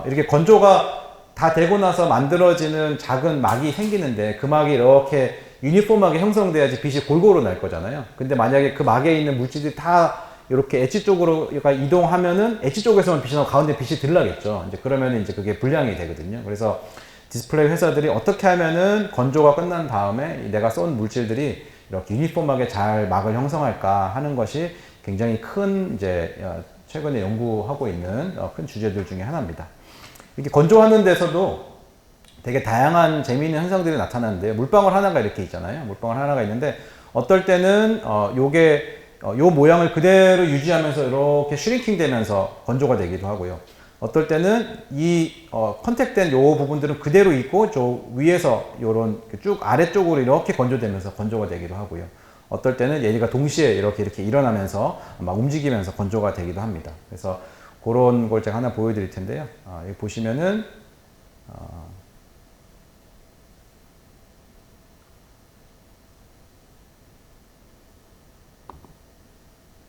이렇게 건조가 다 되고 나서 만들어지는 작은 막이 생기는데 그 막이 이렇게 유니폼하게 형성돼야지 빛이 골고루 날 거잖아요. 근데 만약에 그 막에 있는 물질들이 다 이렇게 엣지 쪽으로 이동하면은 엣지 쪽에서만 빛이 나고 가운데 빛이 들나겠죠. 이제 그러면은 이제 그게 불량이 되거든요. 그래서 디스플레이 회사들이 어떻게 하면은 건조가 끝난 다음에 내가 쏜 물질들이 이렇게 유니폼하게 잘 막을 형성할까 하는 것이 굉장히 큰 이제 최근에 연구하고 있는 큰 주제들 중에 하나입니다. 이렇게 건조하는 데서도 되게 다양한 재미있는 현상들이 나타나는데요. 물방울 하나가 이렇게 있잖아요. 물방울 하나가 있는데 어떨 때는 요 모양을 그대로 유지하면서 이렇게 슈링킹 되면서 건조가 되기도 하고요. 어떨 때는 이 컨택된 요 부분들은 그대로 있고 저 위에서 요런 쭉 아래쪽으로 이렇게 건조되면서 건조가 되기도 하고요. 어떨 때는 얘가 동시에 이렇게 일어나면서 막 움직이면서 건조가 되기도 합니다. 그래서 그런 걸 제가 하나 보여드릴 텐데요. 여기 보시면은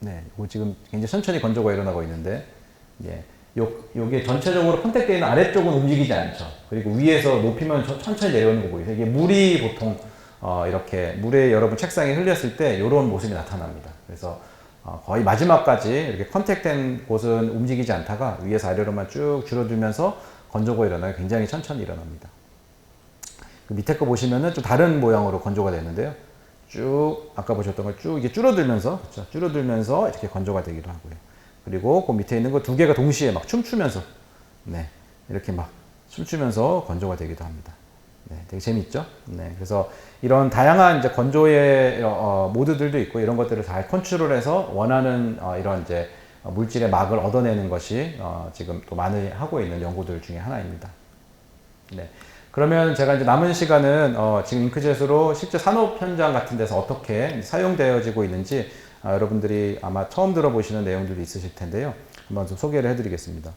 네, 이거 지금 굉장히 천천히 건조가 일어나고 있는데, 예, 요게 전체적으로 컨택되어 있는 아래쪽은 움직이지 않죠. 그리고 위에서 높이면 천천히 내려오는 거 보이세요? 이게 물이 보통 이렇게 물에 여러분 책상에 흘렸을 때 이런 모습이 나타납니다. 그래서 거의 마지막까지 이렇게 컨택된 곳은 움직이지 않다가 위에서 아래로만 쭉 줄어들면서 건조가 일어나요. 굉장히 천천히 일어납니다. 그 밑에 거 보시면은 좀 다른 모양으로 건조가 되는데요. 쭉 아까 보셨던 걸 쭉 이게 줄어들면서, 그렇죠? 줄어들면서 이렇게 건조가 되기도 하고요. 그리고 그 밑에 있는 거 두 개가 동시에 막 춤추면서, 네, 이렇게 막 춤추면서 건조가 되기도 합니다. 네, 되게 재밌죠? 네, 그래서 이런 다양한 이제 건조의 모드들도 있고 이런 것들을 잘 컨트롤해서 원하는 이런 이제 물질의 막을 얻어내는 것이 지금 또 많이 하고 있는 연구들 중에 하나입니다. 네. 그러면 제가 이제 남은 시간은 지금 잉크젯으로 실제 산업 현장 같은 데서 어떻게 사용되어지고 있는지 여러분들이 아마 처음 들어보시는 내용들이 있으실 텐데요. 한번 좀 소개를 해드리겠습니다.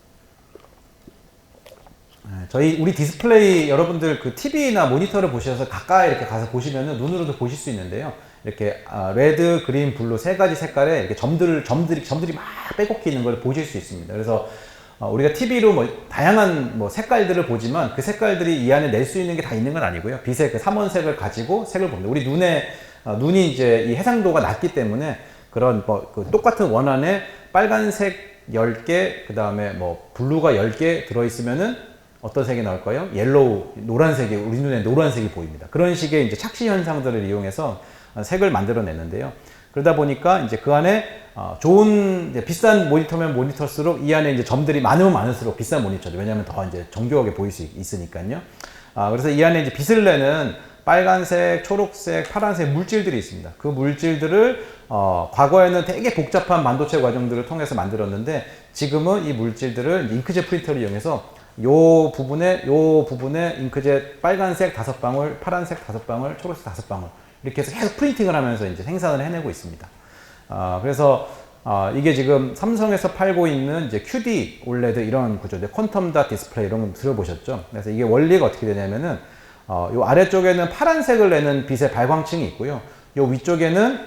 우리 디스플레이 여러분들 그 TV나 모니터를 보셔서 가까이 이렇게 가서 보시면은 눈으로도 보실 수 있는데요. 이렇게 레드, 그린, 블루 세 가지 색깔의 이렇게 점들이 막 빼곡히 있는 걸 보실 수 있습니다. 그래서 우리가 TV로 뭐 다양한 뭐 색깔들을 보지만 그 색깔들이 이 안에 낼 수 있는 게 다 있는 건 아니고요. 빛의 그 삼원색을 가지고 색을 봅니다. 우리 눈이 이제 이 해상도가 낮기 때문에 그런 그 똑같은 원 안에 빨간색 10개, 그 다음에 뭐 블루가 10개 들어있으면은 어떤 색이 나올까요? 옐로우, 노란색이, 우리 눈에 노란색이 보입니다. 그런 식의 이제 착시 현상들을 이용해서 색을 만들어내는데요. 그러다 보니까 이제 그 안에 좋은 이제 비싼 모니터면 모니터일수록 이 안에 이제 점들이 많으면 많을수록 비싼 모니터죠. 왜냐하면 더 이제 정교하게 보일 수 있으니까요. 그래서 이 안에 이제 빛을 내는 빨간색, 초록색, 파란색 물질들이 있습니다. 그 물질들을 과거에는 되게 복잡한 반도체 과정들을 통해서 만들었는데 지금은 이 물질들을 잉크젯 프린터를 이용해서 요 부분에 잉크젯 빨간색 5방울, 파란색 5방울, 초록색 5방울 이렇게 해서 계속 프린팅을 하면서 이제 생산을 해내고 있습니다. 그래서 이게 지금 삼성에서 팔고 있는 이제 QD OLED 이런 구조, 퀀텀 닷 디스플레이 이런 거 들어보셨죠? 그래서 이게 원리가 어떻게 되냐면은 요 아래쪽에는 파란색을 내는 빛의 발광층이 있고요. 요 위쪽에는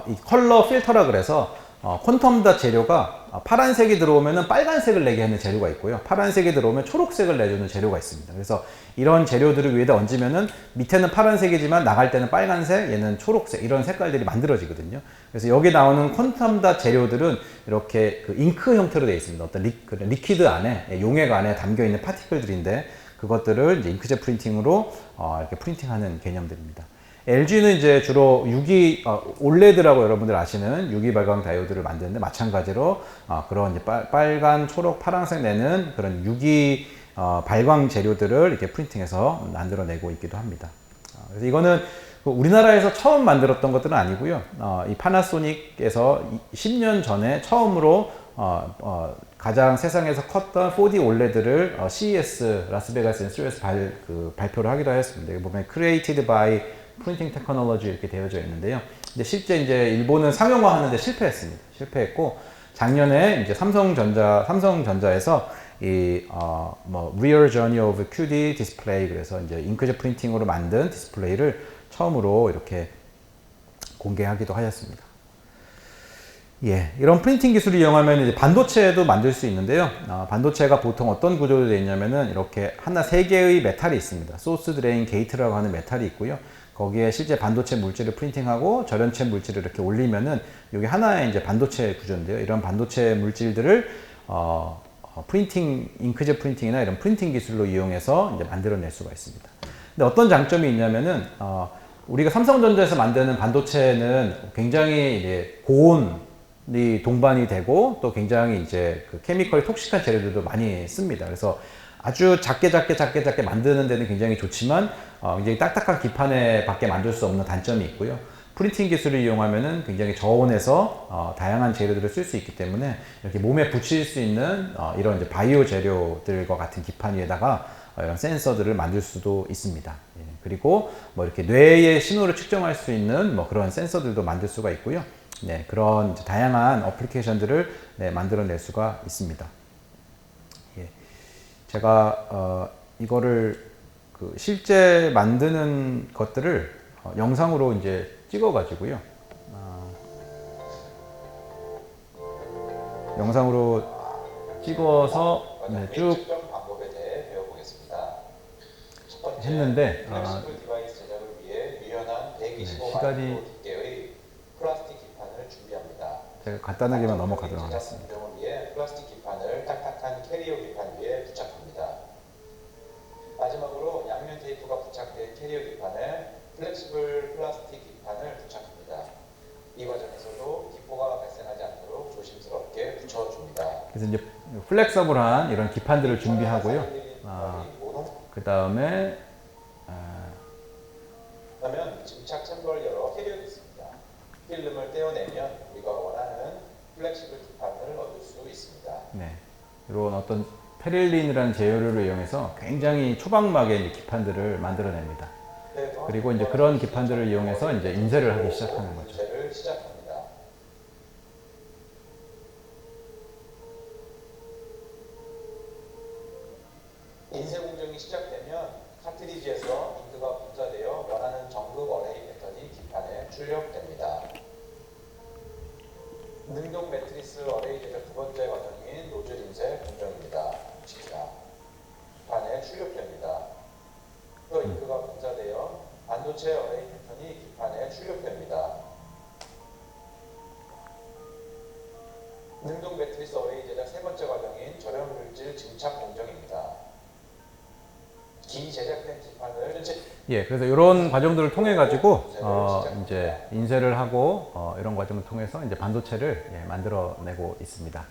이 컬러 필터라 그래서 퀀텀 닷 재료가 파란색이 들어오면 빨간색을 내게 하는 재료가 있고요. 파란색이 들어오면 초록색을 내주는 재료가 있습니다. 그래서 이런 재료들을 위에다 얹으면은 밑에는 파란색이지만 나갈 때는 빨간색, 얘는 초록색 이런 색깔들이 만들어지거든요. 그래서 여기 나오는 퀀텀 닷 재료들은 이렇게 그 잉크 형태로 되어 있습니다. 어떤 리퀴드 안에, 용액 안에 담겨 있는 파티클들인데 그것들을 이제 잉크젯 프린팅으로 이렇게 프린팅하는 개념들입니다. LG는 이제 주로 OLED라고 여러분들 아시는 유기 발광 다이오드를 만드는데 마찬가지로 그런 이제 빨간, 초록, 파란색 내는 그런 유기 발광 재료들을 이렇게 프린팅해서 만들어내고 있기도 합니다. 그래서 이거는 우리나라에서 처음 만들었던 것들은 아니고요. 이 파나소닉에서 10년 전에 처음으로 가장 세상에서 컸던 4D OLED를 CES 라스베가스 엔스에서 발표를 하기도 했습니다. 여기 보면 Created by 프린팅 테크놀로지 이렇게 되어져 있는데요. 근데 실제 이제 일본은 상용화 하는데 실패했습니다. 실패했고 작년에 이제 삼성전자에서 Real Journey of QD Display 그래서 이제 잉크젯 프린팅으로 만든 디스플레이를 처음으로 이렇게 공개하기도 하였습니다. 예, 이런 프린팅 기술을 이용하면 이제 반도체도 만들 수 있는데요. 반도체가 보통 어떤 구조로 되어 있냐면은 이렇게 하나 3개의 메탈이 있습니다. 소스, 드레인, 게이트라고 하는 메탈이 있고요. 거기에 실제 반도체 물질을 프린팅하고 절연체 물질을 이렇게 올리면은 이게 하나의 이제 반도체 구조인데요. 이런 반도체 물질들을 잉크젯 프린팅이나 이런 프린팅 기술로 이용해서 이제 만들어낼 수가 있습니다. 근데 어떤 장점이 있냐면은 우리가 삼성전자에서 만드는 반도체는 굉장히 이제 고온이 동반이 되고 또 굉장히 이제 그 케미컬이 톡식한 재료들도 많이 씁니다. 그래서 아주 작게 만드는 데는 굉장히 좋지만 굉장히 딱딱한 기판에 밖에 만들 수 없는 단점이 있고요. 프린팅 기술을 이용하면은 굉장히 저온에서 다양한 재료들을 쓸 수 있기 때문에 이렇게 몸에 붙일 수 있는 이런 이제 바이오 재료들과 같은 기판 위에다가 이런 센서들을 만들 수도 있습니다. 예, 그리고 뭐 이렇게 뇌의 신호를 측정할 수 있는 뭐 그런 센서들도 만들 수가 있고요. 네, 그런 이제 다양한 어플리케이션들을 만들어낼 수가 있습니다. 예, 제가 이거를 그 실제 만드는 것들을 영상으로 이제 찍어 가지고요. 영상으로 찍어서 네, 쭉 방법에 대해 배워보겠습니다. 첫 번째, 했는데 플렉시블 디바이스 제작을 위해 유연한 125 시간이 마이크로 두께의 플라스틱 기판을 준비합니다. 제가 간단하게만 넘어가도록 하겠습니다. 제작을 위해 플라스틱 기판을 딱딱한 캐리어 기판 위에 부착합니다. 마지막으로 양면 테이프가 부착된 캐리어 기판에 플렉시블 플라스틱 기판을 부착합니다. 이 과정에서도 기포가 발생하지 않도록 조심스럽게 붙여줍니다. 그래서 이제 플렉서블한 이런 기판들을 준비하고요. 그 다음에 그러면 증착 챔버를 열어 캐리어가 있습니다. 필름을 떼어내면 우리가 원하는 플렉시블 기판을 얻을 수 있습니다. 네, 이런 어떤 페릴린이라는 재료를 이용해서 굉장히 초박막에 이제 기판들을 만들어냅니다. 그리고 이제 그런 기판들을 이용해서 이제 인쇄를 하기 시작하는 거죠. 인쇄를 시작합니다. 인쇄 공정이 시작되면 카트리지에서 잉크가 분사되어 원하는 정급 어레이 패턴이 기판에 출력됩니다. 능동 매트리스 어레이 제작 두 번째 과정인 노즐 인쇄 공정입니다. 기판에 출력됩니다. 또 잉크가 분사되어 반도체 어레이 패턴이 기판에 출력됩니다. 능동 매트리스 어레이 제작 세 번째 과정인 절연 물질 증착 공정입니다. 기 제작된 기판을 그래서 이런 과정들을 통해 가지고 이제 인쇄를 하고 이런 과정을 통해서 이제 반도체를 만들어내고 있습니다.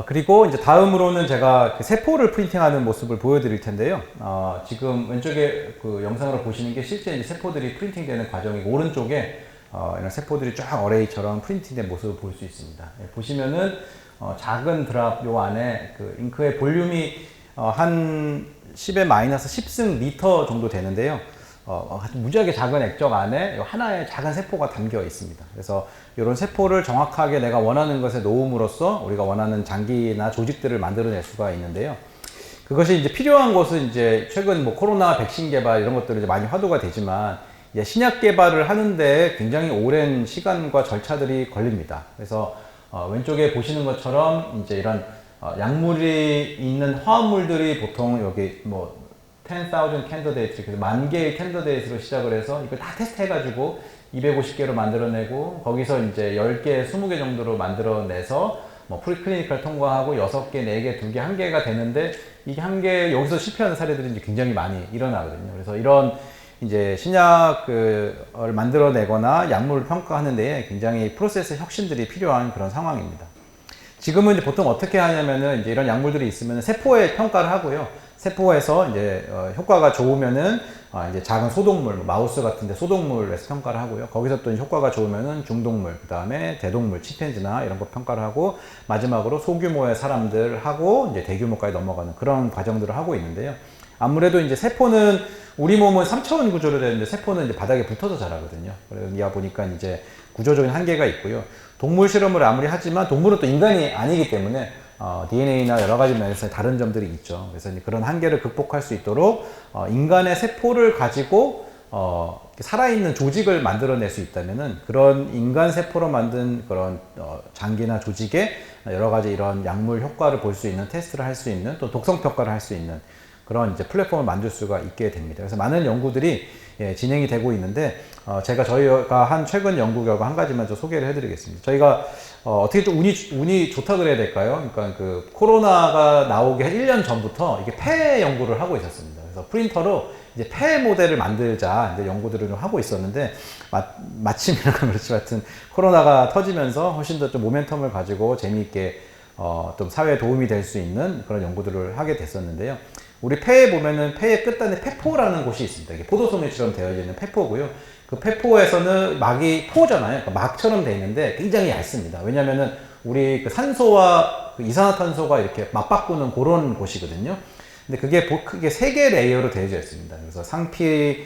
그리고 이제 다음으로는 제가 그 세포를 프린팅하는 모습을 보여드릴 텐데요. 지금 왼쪽에 그 영상으로 보시는 게 실제 이제 세포들이 프린팅되는 과정이고 오른쪽에 이런 세포들이 쫙 어레이처럼 프린팅된 모습을 볼 수 있습니다. 보시면은 작은 드랍 요 안에 그 잉크의 볼륨이 한 10의 마이너스 10승 리터 정도 되는데요. 무지하게 작은 액정 안에 하나의 작은 세포가 담겨 있습니다. 그래서 이런 세포를 정확하게 내가 원하는 것에 놓음으로써 우리가 원하는 장기나 조직들을 만들어낼 수가 있는데요. 그것이 이제 필요한 것은 이제 최근 뭐 코로나 백신 개발 이런 것들이 이제 많이 화두가 되지만 이제 신약 개발을 하는데 굉장히 오랜 시간과 절차들이 걸립니다. 그래서 왼쪽에 보시는 것처럼 이제 이런 약물이 있는 화합물들이 보통 여기 뭐 10,000 캔디데이트, 그래서 10,000개의 캔디데이트로 시작을 해서 이걸 다 테스트 해가지고 250개로 만들어내고 거기서 이제 10개, 20개 정도로 만들어내서 뭐 프리클리니컬 통과하고 6개, 4개, 2개, 1개가 되는데 이게 한 개 여기서 실패하는 사례들이 이제 굉장히 많이 일어나거든요. 그래서 이런 이제 신약을 만들어내거나 약물을 평가하는 데에 굉장히 프로세스 혁신들이 필요한 그런 상황입니다. 지금은 이제 보통 어떻게 하냐면은 이제 이런 약물들이 있으면 세포에 평가를 하고요. 세포에서 이제 효과가 좋으면은 이제 작은 소동물, 뭐 마우스 같은데 소동물에서 평가를 하고요. 거기서 또 효과가 좋으면은 중동물, 그 다음에 대동물, 침팬지나 이런 거 평가를 하고 마지막으로 소규모의 사람들 하고 이제 대규모까지 넘어가는 그런 과정들을 하고 있는데요. 아무래도 이제 세포는 우리 몸은 3차원 구조로 되는데 세포는 이제 바닥에 붙어서 자라거든요. 그러다 보니까 이제 구조적인 한계가 있고요. 동물 실험을 아무리 하지만 동물은 또 인간이 아니기 때문에 DNA나 여러 가지 면에서 다른 점들이 있죠. 그래서 이제 그런 한계를 극복할 수 있도록 인간의 세포를 가지고 살아있는 조직을 만들어낼 수 있다면은 그런 인간 세포로 만든 그런 장기나 조직에 여러 가지 이런 약물 효과를 볼 수 있는 테스트를 할 수 있는 또 독성 평가를 할 수 있는 그런 이제 플랫폼을 만들 수가 있게 됩니다. 그래서 많은 연구들이 진행이 되고 있는데 저희가 한 최근 연구 결과 한 가지만 좀 소개를 해드리겠습니다. 저희가 어떻게 좀 운이 좋다 그래야 될까요? 그러니까 그 코로나가 나오기 한 1년 전부터 이게 폐 연구를 하고 있었습니다. 그래서 프린터로 이제 폐 모델을 만들자 이제 연구들을 좀 하고 있었는데 마침 이런 건 그렇지 하여튼 코로나가 터지면서 훨씬 더 좀 모멘텀을 가지고 재미있게 좀 사회에 도움이 될 수 있는 그런 연구들을 하게 됐었는데요. 우리 폐에 보면은 폐의 끝단에 폐포라는 곳이 있습니다. 이게 포도송이처럼 되어 있는 폐포고요. 그 폐포에서는 막이 포잖아요. 그러니까 막처럼 되어 있는데 굉장히 얇습니다. 왜냐면은 우리 그 산소와 그 이산화탄소가 이렇게 맞바꾸는 그런 곳이거든요. 근데 그게 크게 3개 레이어로 되어져 있습니다. 그래서 상피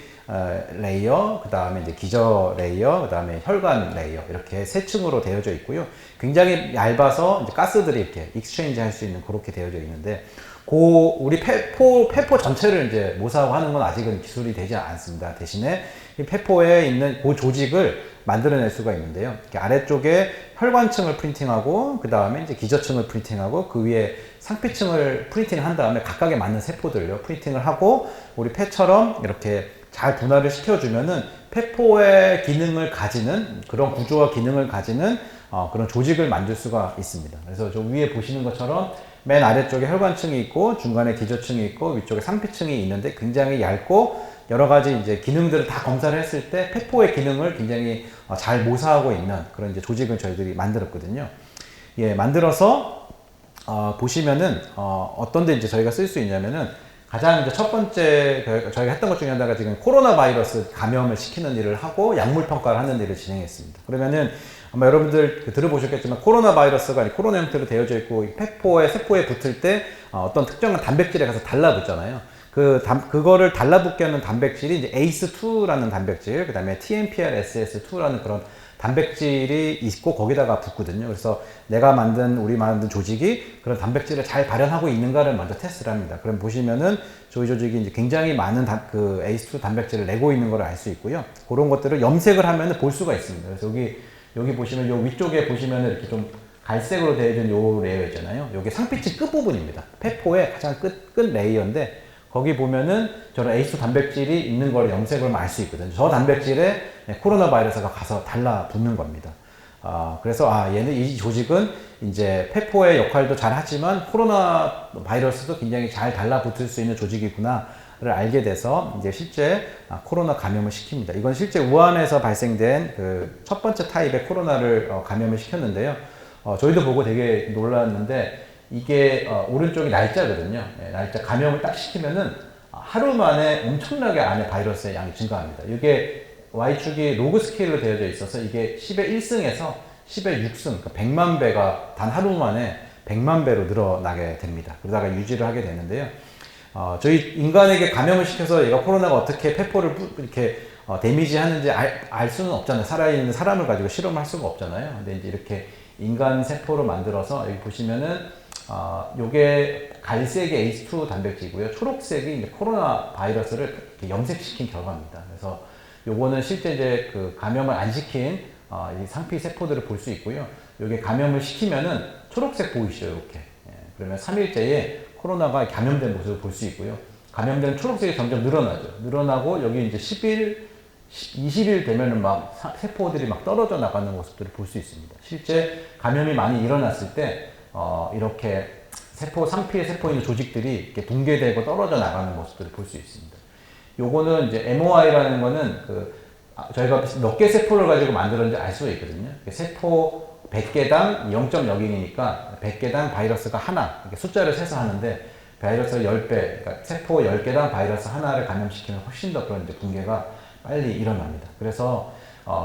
레이어, 그 다음에 이제 기저 레이어, 그 다음에 혈관 레이어 이렇게 3층으로 되어져 있고요. 굉장히 얇아서 이제 가스들이 이렇게 익스체인지 할 수 있는 그렇게 되어져 있는데 우리 폐포 전체를 이제 모사하고 하는 건 아직은 기술이 되지 않습니다. 대신에 이 폐포에 있는 그 조직을 만들어낼 수가 있는데요. 이렇게 아래쪽에 혈관층을 프린팅하고 그 다음에 이제 기저층을 프린팅하고 그 위에 상피층을 프린팅한 다음에 각각에 맞는 세포들요 프린팅을 하고 우리 폐처럼 이렇게 잘 분할을 시켜주면은 폐포의 기능을 가지는 그런 구조와 기능을 가지는 그런 조직을 만들 수가 있습니다. 그래서 저 위에 보시는 것처럼 맨 아래쪽에 혈관층이 있고 중간에 기저층이 있고 위쪽에 상피층이 있는데 굉장히 얇고 여러 가지 이제 기능들을 다 검사를 했을 때 폐포의 기능을 굉장히 잘 모사하고 있는 그런 이제 조직을 저희들이 만들었거든요. 예, 만들어서 보시면은 어떤 데 이제 저희가 쓸 수 있냐면은 가장 이제 첫 번째 저희가 했던 것 중에 하나가 지금 코로나 바이러스 감염을 시키는 일을 하고 약물 평가를 하는 일을 진행했습니다. 그러면은 아마 여러분들 들어보셨겠지만 코로나 바이러스가 코로나 형태로 되어져 있고 폐포에 세포에 붙을 때 어떤 특정한 단백질에 가서 달라붙잖아요. 그거를 달라붙게 하는 단백질이 이제 ACE2라는 단백질, 그 다음에 TMPRSS2라는 그런 단백질이 있고 거기다가 붙거든요. 그래서 우리 만든 조직이 그런 단백질을 잘 발현하고 있는가를 먼저 테스트를 합니다. 그럼 보시면은 저희 조직이 이제 굉장히 많은 그 ACE2 단백질을 내고 있는 걸 알 수 있고요. 그런 것들을 염색을 하면 볼 수가 있습니다. 그래서 여기 보시면 요 위쪽에 보시면 이렇게 좀 갈색으로 되어진 요 레이어 있잖아요. 요게 상피층 끝부분입니다. 폐포의 가장 끝 레이어인데 거기 보면은 저런 ACE2 단백질이 있는 걸 염색을 알 수 있거든요. 저 단백질에 코로나 바이러스가 가서 달라붙는 겁니다. 그래서 얘는 이 조직은 이제 폐포의 역할도 잘 하지만 코로나 바이러스도 굉장히 잘 달라붙을 수 있는 조직이구나를 알게 돼서 이제 실제 코로나 감염을 시킵니다. 이건 실제 우한에서 발생된 그 첫 번째 타입의 코로나를 감염을 시켰는데요. 저희도 보고 되게 놀랐는데 이게 오른쪽이 날짜거든요. 날짜 감염을 딱 시키면은 하루 만에 엄청나게 안에 바이러스의 양이 증가합니다. 이게 Y축이 로그 스케일로 되어져 있어서 이게 10의 1승에서 10의 6승, 그러니까 100만 배가 단 하루 만에 100만 배로 늘어나게 됩니다. 그러다가 유지를 하게 되는데요. 저희 인간에게 감염을 시켜서 얘가 코로나가 어떻게 폐포를 이렇게 데미지 하는지 알 수는 없잖아요. 살아있는 사람을 가지고 실험을 할 수가 없잖아요. 근데 이제 이렇게 인간 세포로 만들어서 여기 보시면은 요게 갈색이 ACE2 단백질이고요. 초록색이 이제 코로나 바이러스를 염색시킨 결과입니다. 그래서 요거는 실제 이제 그 감염을 안 시킨 이 상피 세포들을 볼 수 있고요. 요게 감염을 시키면은 초록색 보이시죠, 이렇게. 그러면 3일째에 코로나가 감염된 모습을 볼 수 있고요. 감염된 초록색이 점점 늘어나고 여기 이제 10일, 20일 되면은 막 세포들이 막 떨어져 나가는 모습들을 볼 수 있습니다. 실제 감염이 많이 일어났을 때 이렇게 상피의 세포에 있는 조직들이 이렇게 붕괴되고 떨어져 나가는 모습들을 볼 수 있습니다. 요거는 이제 MOI라는 거는 저희가 몇 개 세포를 가지고 만들었는지 알 수가 있거든요. 세포 100개당 0.0이니까 100개당 바이러스가 하나, 이렇게 숫자를 세서 하는데 바이러스가 10배, 그러니까 세포 10개당 바이러스 하나를 감염시키면 훨씬 더 그런 이제 붕괴가 빨리 일어납니다. 그래서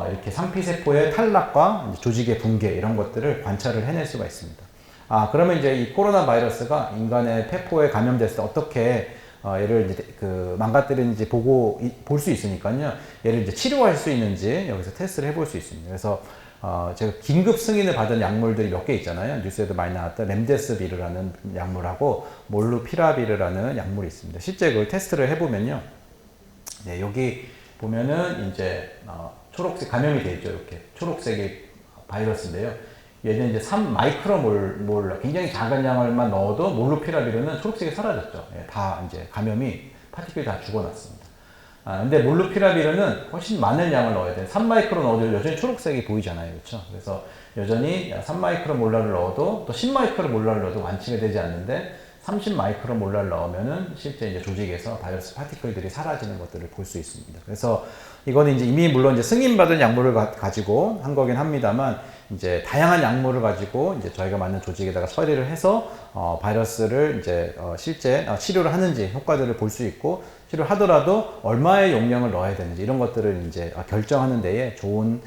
이렇게 상피세포의 탈락과 조직의 붕괴 이런 것들을 관찰을 해낼 수가 있습니다. 그러면 이제 이 코로나 바이러스가 인간의 폐포에 감염됐을 때 어떻게 얘를 이제 망가뜨리는지 볼 수 있으니까요. 얘를 이제 치료할 수 있는지 여기서 테스트를 해볼 수 있습니다. 그래서 제가 긴급 승인을 받은 약물들이 몇 개 있잖아요. 뉴스에도 많이 나왔던 렘데스비르라는 약물하고 몰루피라비르라는 약물이 있습니다. 실제 그걸 테스트를 해보면요. 네, 여기 보면은 이제 초록색 감염이 되어 있죠. 이렇게 초록색이 바이러스인데요. 얘는 이제 3마이크로몰 굉장히 작은 양을만 넣어도 몰루피라비르는 초록색이 사라졌죠. 다 이제 감염이 파티클이 다 죽어났습니다. 근데 몰루피라비르는 훨씬 많은 양을 넣어야 돼요. 3마이크로 넣어도 여전히 초록색이 보이잖아요. 그렇죠? 그래서 여전히 3마이크로몰라를 넣어도 또 10마이크로몰라를 넣어도 완치가 되지 않는데 30마이크로몰라를 넣으면은 실제 이제 조직에서 바이러스 파티클들이 사라지는 것들을 볼 수 있습니다. 그래서 이거는 이제 이미 물론 이제 승인받은 약물을 가지고 한 거긴 합니다만 이제 다양한 약물을 가지고 이제 저희가 만든 조직에다가 처리를 해서 바이러스를 이제 실제 치료를 하는지 효과들을 볼 수 있고 치료하더라도 얼마의 용량을 넣어야 되는지 이런 것들을 이제 결정하는 데에 좋은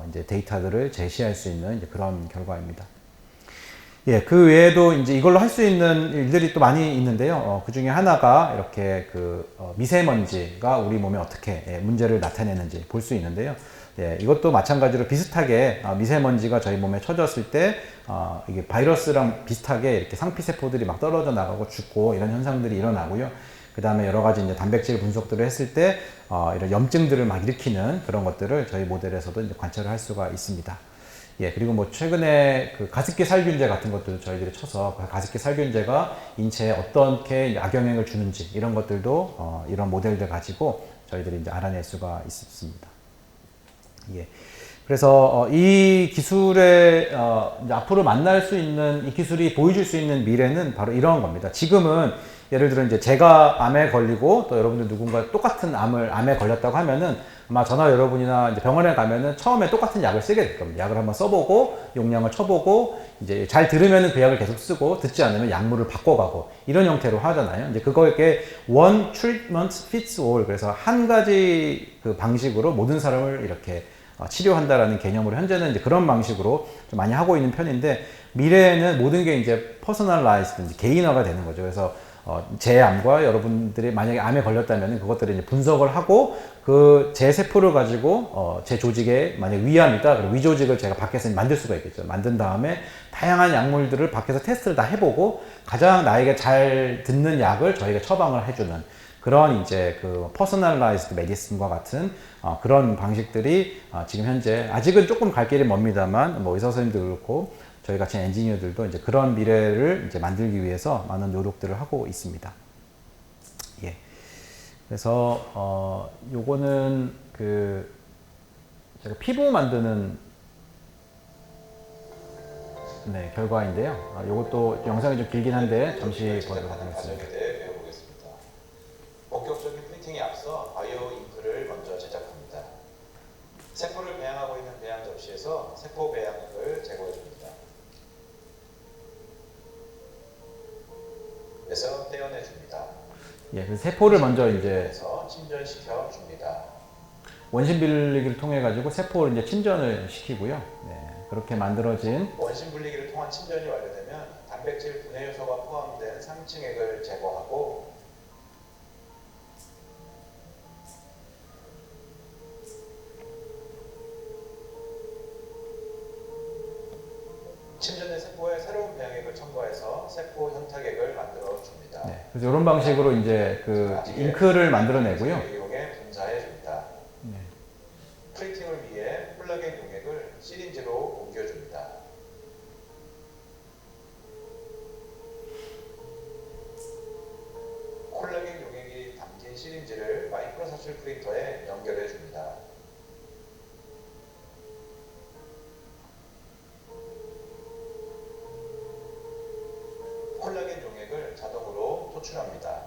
이제 데이터들을 제시할 수 있는 이제 그런 결과입니다. 예, 그 외에도 이제 이걸로 할 수 있는 일들이 또 많이 있는데요. 그 중에 하나가 이렇게 미세먼지가 우리 몸에 어떻게 문제를 나타내는지 볼 수 있는데요. 예, 이것도 마찬가지로 비슷하게 미세먼지가 저희 몸에 쳐졌을 때 이게 바이러스랑 비슷하게 이렇게 상피세포들이 막 떨어져 나가고 죽고 이런 현상들이 일어나고요. 그 다음에 여러 가지 이제 단백질 분석들을 했을 때 이런 염증들을 막 일으키는 그런 것들을 저희 모델에서도 이제 관찰을 할 수가 있습니다. 예, 그리고 뭐 최근에 그 가습기 살균제 같은 것들도 저희들이 쳐서 그 가습기 살균제가 인체에 어떻게 악영향을 주는지 이런 것들도 이런 모델들 가지고 저희들이 이제 알아낼 수가 있습니다. 예. 그래서 이 기술에 이제 앞으로 만날 수 있는 이 기술이 보여줄 수 있는 미래는 바로 이런 겁니다. 지금은 예를 들어 이제 제가 암에 걸리고 또 여러분들 누군가 똑같은 암에 걸렸다고 하면은 아마 저나 여러분이나 이제 병원에 가면은 처음에 똑같은 약을 쓰게 될 겁니다. 약을 한번 써보고 용량을 쳐보고 이제 잘 들으면은 그 약을 계속 쓰고 듣지 않으면 약물을 바꿔가고 이런 형태로 하잖아요. 이제 그거에 one treatment fits all, 그래서 한 가지 그 방식으로 모든 사람을 이렇게 치료한다라는 개념으로 현재는 이제 그런 방식으로 좀 많이 하고 있는 편인데, 미래에는 모든 게 이제 퍼스널라이즈드, 이제 개인화가 되는 거죠. 그래서 제 암과 여러분들이 만약에 암에 걸렸다면 그것들을 이제 분석을 하고 그 제 세포를 가지고 제 조직에 만약 위암이다, 그럼 위 조직을 제가 밖에서 만들 수가 있겠죠. 만든 다음에 다양한 약물들을 밖에서 테스트를 다 해보고 가장 나에게 잘 듣는 약을 저희가 처방을 해주는 그런 이제 그 퍼스널라이즈드 메디슨과 같은 그런 방식들이 지금 현재 아직은 조금 갈 길이 멉니다만 뭐 의사 선생님도 그렇고 저희 같은 엔지니어들도 이제 그런 미래를 이제 만들기 위해서 많은 노력들을 하고 있습니다. 예. 그래서 요거는 그 제가 피부 만드는 결과인데요. 요것도 영상이 좀 길긴 한데 잠시 보도록 하겠습니다. 배워보겠습니다. 본격적인 프린팅에 앞서 바이오 잉크를 먼저 제작합니다. 세포를 배양하고 있는 배양 접시에서 세포 배양액을 제거해 줍니다. 그래서 떼어내 줍니다. 예, 그래서 세포를 먼저 이제 침전시켜 줍니다. 원심 분리기를 통해 가지고 세포를 이제 침전을 시키고요. 네, 그렇게 만들어진 원심 분리기를 통한 침전이 완료되면 단백질 분해 요소가 포함된 상층액을 제거하고 침전된 세포에 새로운 배양액을 첨가해서 세포 현탁액을 만들어 줍니다. 네, 그래서 이런 방식으로 이제 그 잉크를 만들어내고요. 이용해 분사해 줍니다. 네. 프린팅을 위해 콜라겐 용액을 시린지로 옮겨줍니다. 콜라겐 용액이 담긴 시린지를 마이크로사출 프린터에 연결해 줍니다. 콜라겐 용액을 자동으로 토출합니다.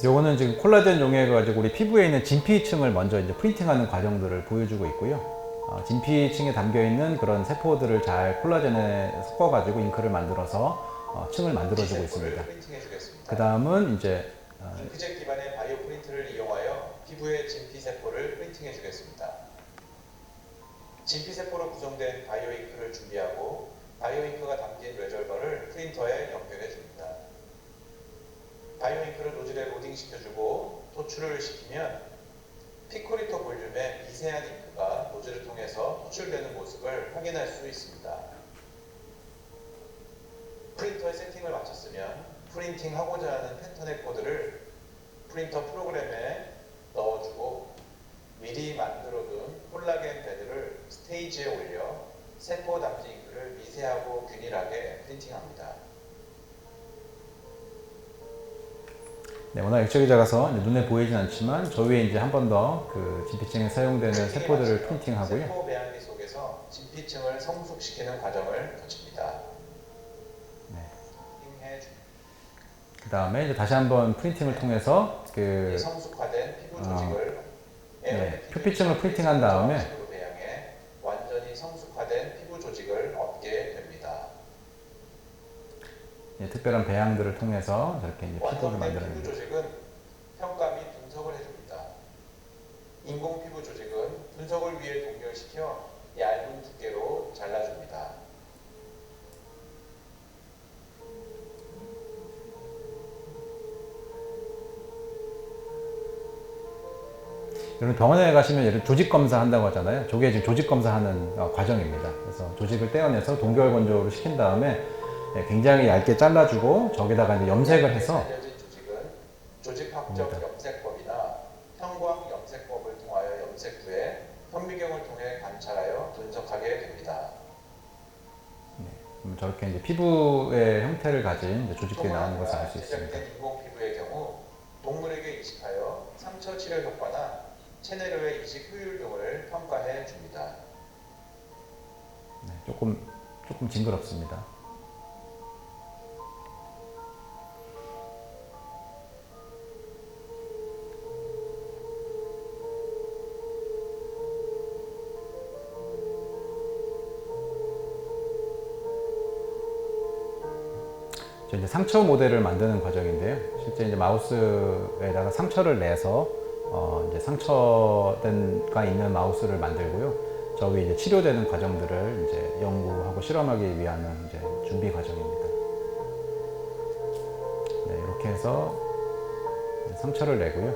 요거는 지금 콜라겐 용액을 가지고 우리 피부에 있는 진피층을 먼저 이제 프린팅하는 과정들을 보여주고 있고요. 진피층에 담겨 있는 그런 세포들을 잘 콜라겐에 섞어 가지고 잉크를 만들어서 층을 만들어주고 있습니다. 그 다음은 이제 잉크젯 기반의 바이오 프린트를 이용하여 피부의 진피 세포를 프린팅해 주겠습니다. 진피 세포로 구성된 바이오 잉크를 준비하고 바이오 잉크가 담긴 레졸버를 프린터에 연결해 줍니다. 바이오 잉크를 노즐에 로딩 시켜주고 토출을 시키면 피코리터 볼륨의 미세한 잉크가 노즐을 통해서 토출되는 모습을 확인할 수 있습니다. 프린터의 세팅을 마쳤으면 프린팅하고자 하는 패턴의 코드를 프린터 프로그램에 넣어주고 미리 만들어둔 콜라겐 베드를 스테이지에 올려 세포 담지 잉크를 미세하고 균일하게 프린팅합니다. 네, 워낙 액정이 작아서 눈에 보이진 않지만 저 위에 이제 한 번 더 그 진피층에 사용되는 세포들을 프린팅하고요. 세포 배양기 속에서 진피층을 성숙시키는 과정을 거칩니다. 그 다음에 이제 다시 한번 프린팅을 통해서 그 성숙화된 피부 조직을 표피층을 프린팅한 다음에 배양해 완전히 성숙화된 피부 조직을 얻게 됩니다. 특별한 배양들을 통해서 저렇게 이제 피부를 완성된 만들어냅니다. 피부 조직은 평가 및 분석을 해줍니다. 인공 피부 조직은 분석을 위해 동결시켜 얇은 두께로 잘라줍니다. 여러분 병원에 가시면 예를 조직 검사 한다고 하잖아요. 저게 지금 조직 검사하는 과정입니다. 그래서 조직을 떼어내서 동결 건조를 시킨 다음에 굉장히 얇게 잘라주고 저기다가 이제 염색을 해서 알려진 조직은 조직학적 염색법이나 형광 염색법을 통하여 염색 후에 현미경을 통해 관찰하여 분석하게 됩니다. 저렇게 이제 피부의 형태를 가진 이제 조직들이 나오는 것을 알 수 있습니다. 제작된 인공 피부의 경우 동물에게 이식하여 상처 치료 효과나 체내로의 이식 효율 등을 평가해 줍니다. 네, 조금 징그럽습니다. 이제 상처 모델을 만드는 과정인데요. 실제 이제 마우스에다가 상처를 내서 이제 상처가 있는 마우스를 만들고요. 저기 이제 치료되는 과정들을 이제 연구하고 실험하기 위한 이제 준비 과정입니다. 네, 이렇게 해서 상처를 내고요.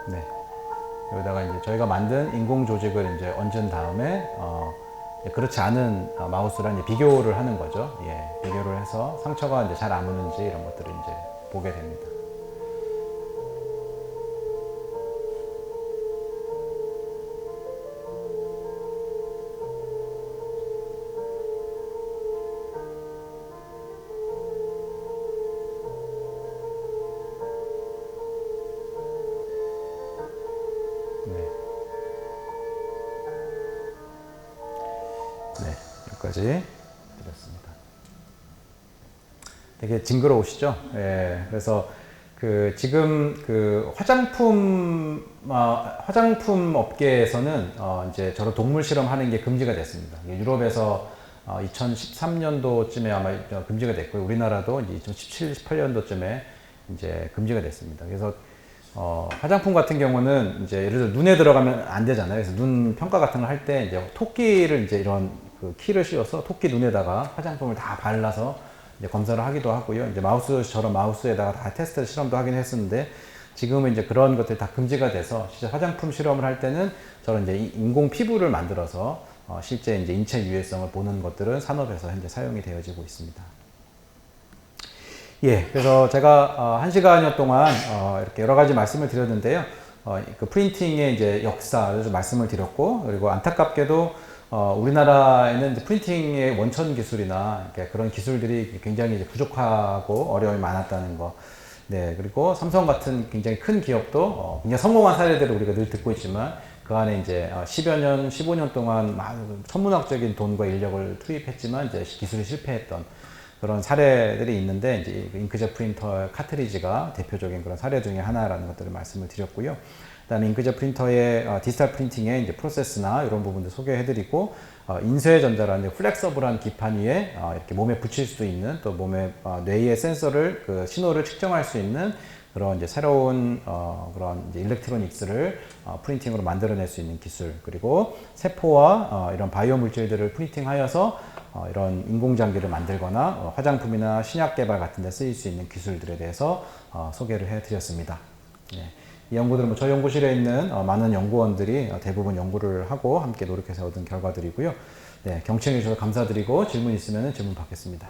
네. 여기다가 이제 저희가 만든 인공 조직을 이제 얹은 다음에 그렇지 않은 마우스랑 이제 비교를 하는 거죠. 예, 비교를 해서 상처가 이제 잘 아무는지 이런 것들을 이제 보게 됩니다. 네, 여기까지 드렸습니다. 되게 징그러우시죠? 예, 그래서 지금 화장품 업계에서는 이제 저런 동물 실험하는 게 금지가 됐습니다. 유럽에서 2013년도쯤에 아마 금지가 됐고요. 우리나라도 이제 2017, 18년도쯤에 이제 금지가 됐습니다. 그래서 화장품 같은 경우는 이제 예를 들어 눈에 들어가면 안 되잖아요. 그래서 눈 평가 같은 걸 할 때 이제 토끼를 이제 이런 키를 씌워서 토끼 눈에다가 화장품을 다 발라서 이제 검사를 하기도 하고요. 이제 마우스처럼 마우스에다가 다 테스트 실험도 하긴 했었는데 지금은 이제 그런 것들이 다 금지가 돼서 실제 화장품 실험을 할 때는 저런 이제 인공 피부를 만들어서 실제 이제 인체 유해성을 보는 것들은 산업에서 현재 사용이 되어지고 있습니다. 예, 그래서 제가 1시간여 동안 이렇게 여러 가지 말씀을 드렸는데요. 그 프린팅의 이제 역사를 좀 말씀을 드렸고, 그리고 안타깝게도 우리나라에는 이제 프린팅의 원천 기술이나 그런 기술들이 굉장히 이제 부족하고 어려움이 많았다는 거. 네, 그리고 삼성 같은 굉장히 큰 기업도 굉장히 성공한 사례들을 우리가 늘 듣고 있지만 그 안에 이제 10여 년, 15년 동안 천문학적인 돈과 인력을 투입했지만 이제 기술이 실패했던 그런 사례들이 있는데 이제 잉크젯 프린터 카트리지가 대표적인 그런 사례 중에 하나라는 것들을 말씀을 드렸고요. 그다음에 잉크젯 프린터의 디지털 프린팅의 이제 프로세스나 이런 부분들 소개해드리고 인쇄전자라는 플렉서블한 기판 위에 이렇게 몸에 붙일 수 있는 또 몸의 뇌의 센서를 신호를 측정할 수 있는 그런 이제 새로운 그런 이제 일렉트로닉스를 프린팅으로 만들어낼 수 있는 기술, 그리고 세포와 이런 바이오 물질들을 프린팅하여서 이런 인공장기를 만들거나 화장품이나 신약 개발 같은 데 쓰일 수 있는 기술들에 대해서 소개를 해드렸습니다. 네. 이 연구들은 저희 연구실에 있는 많은 연구원들이 대부분 연구를 하고 함께 노력해서 얻은 결과들이고요. 네, 경청해 주셔서 감사드리고 질문 있으면 질문 받겠습니다.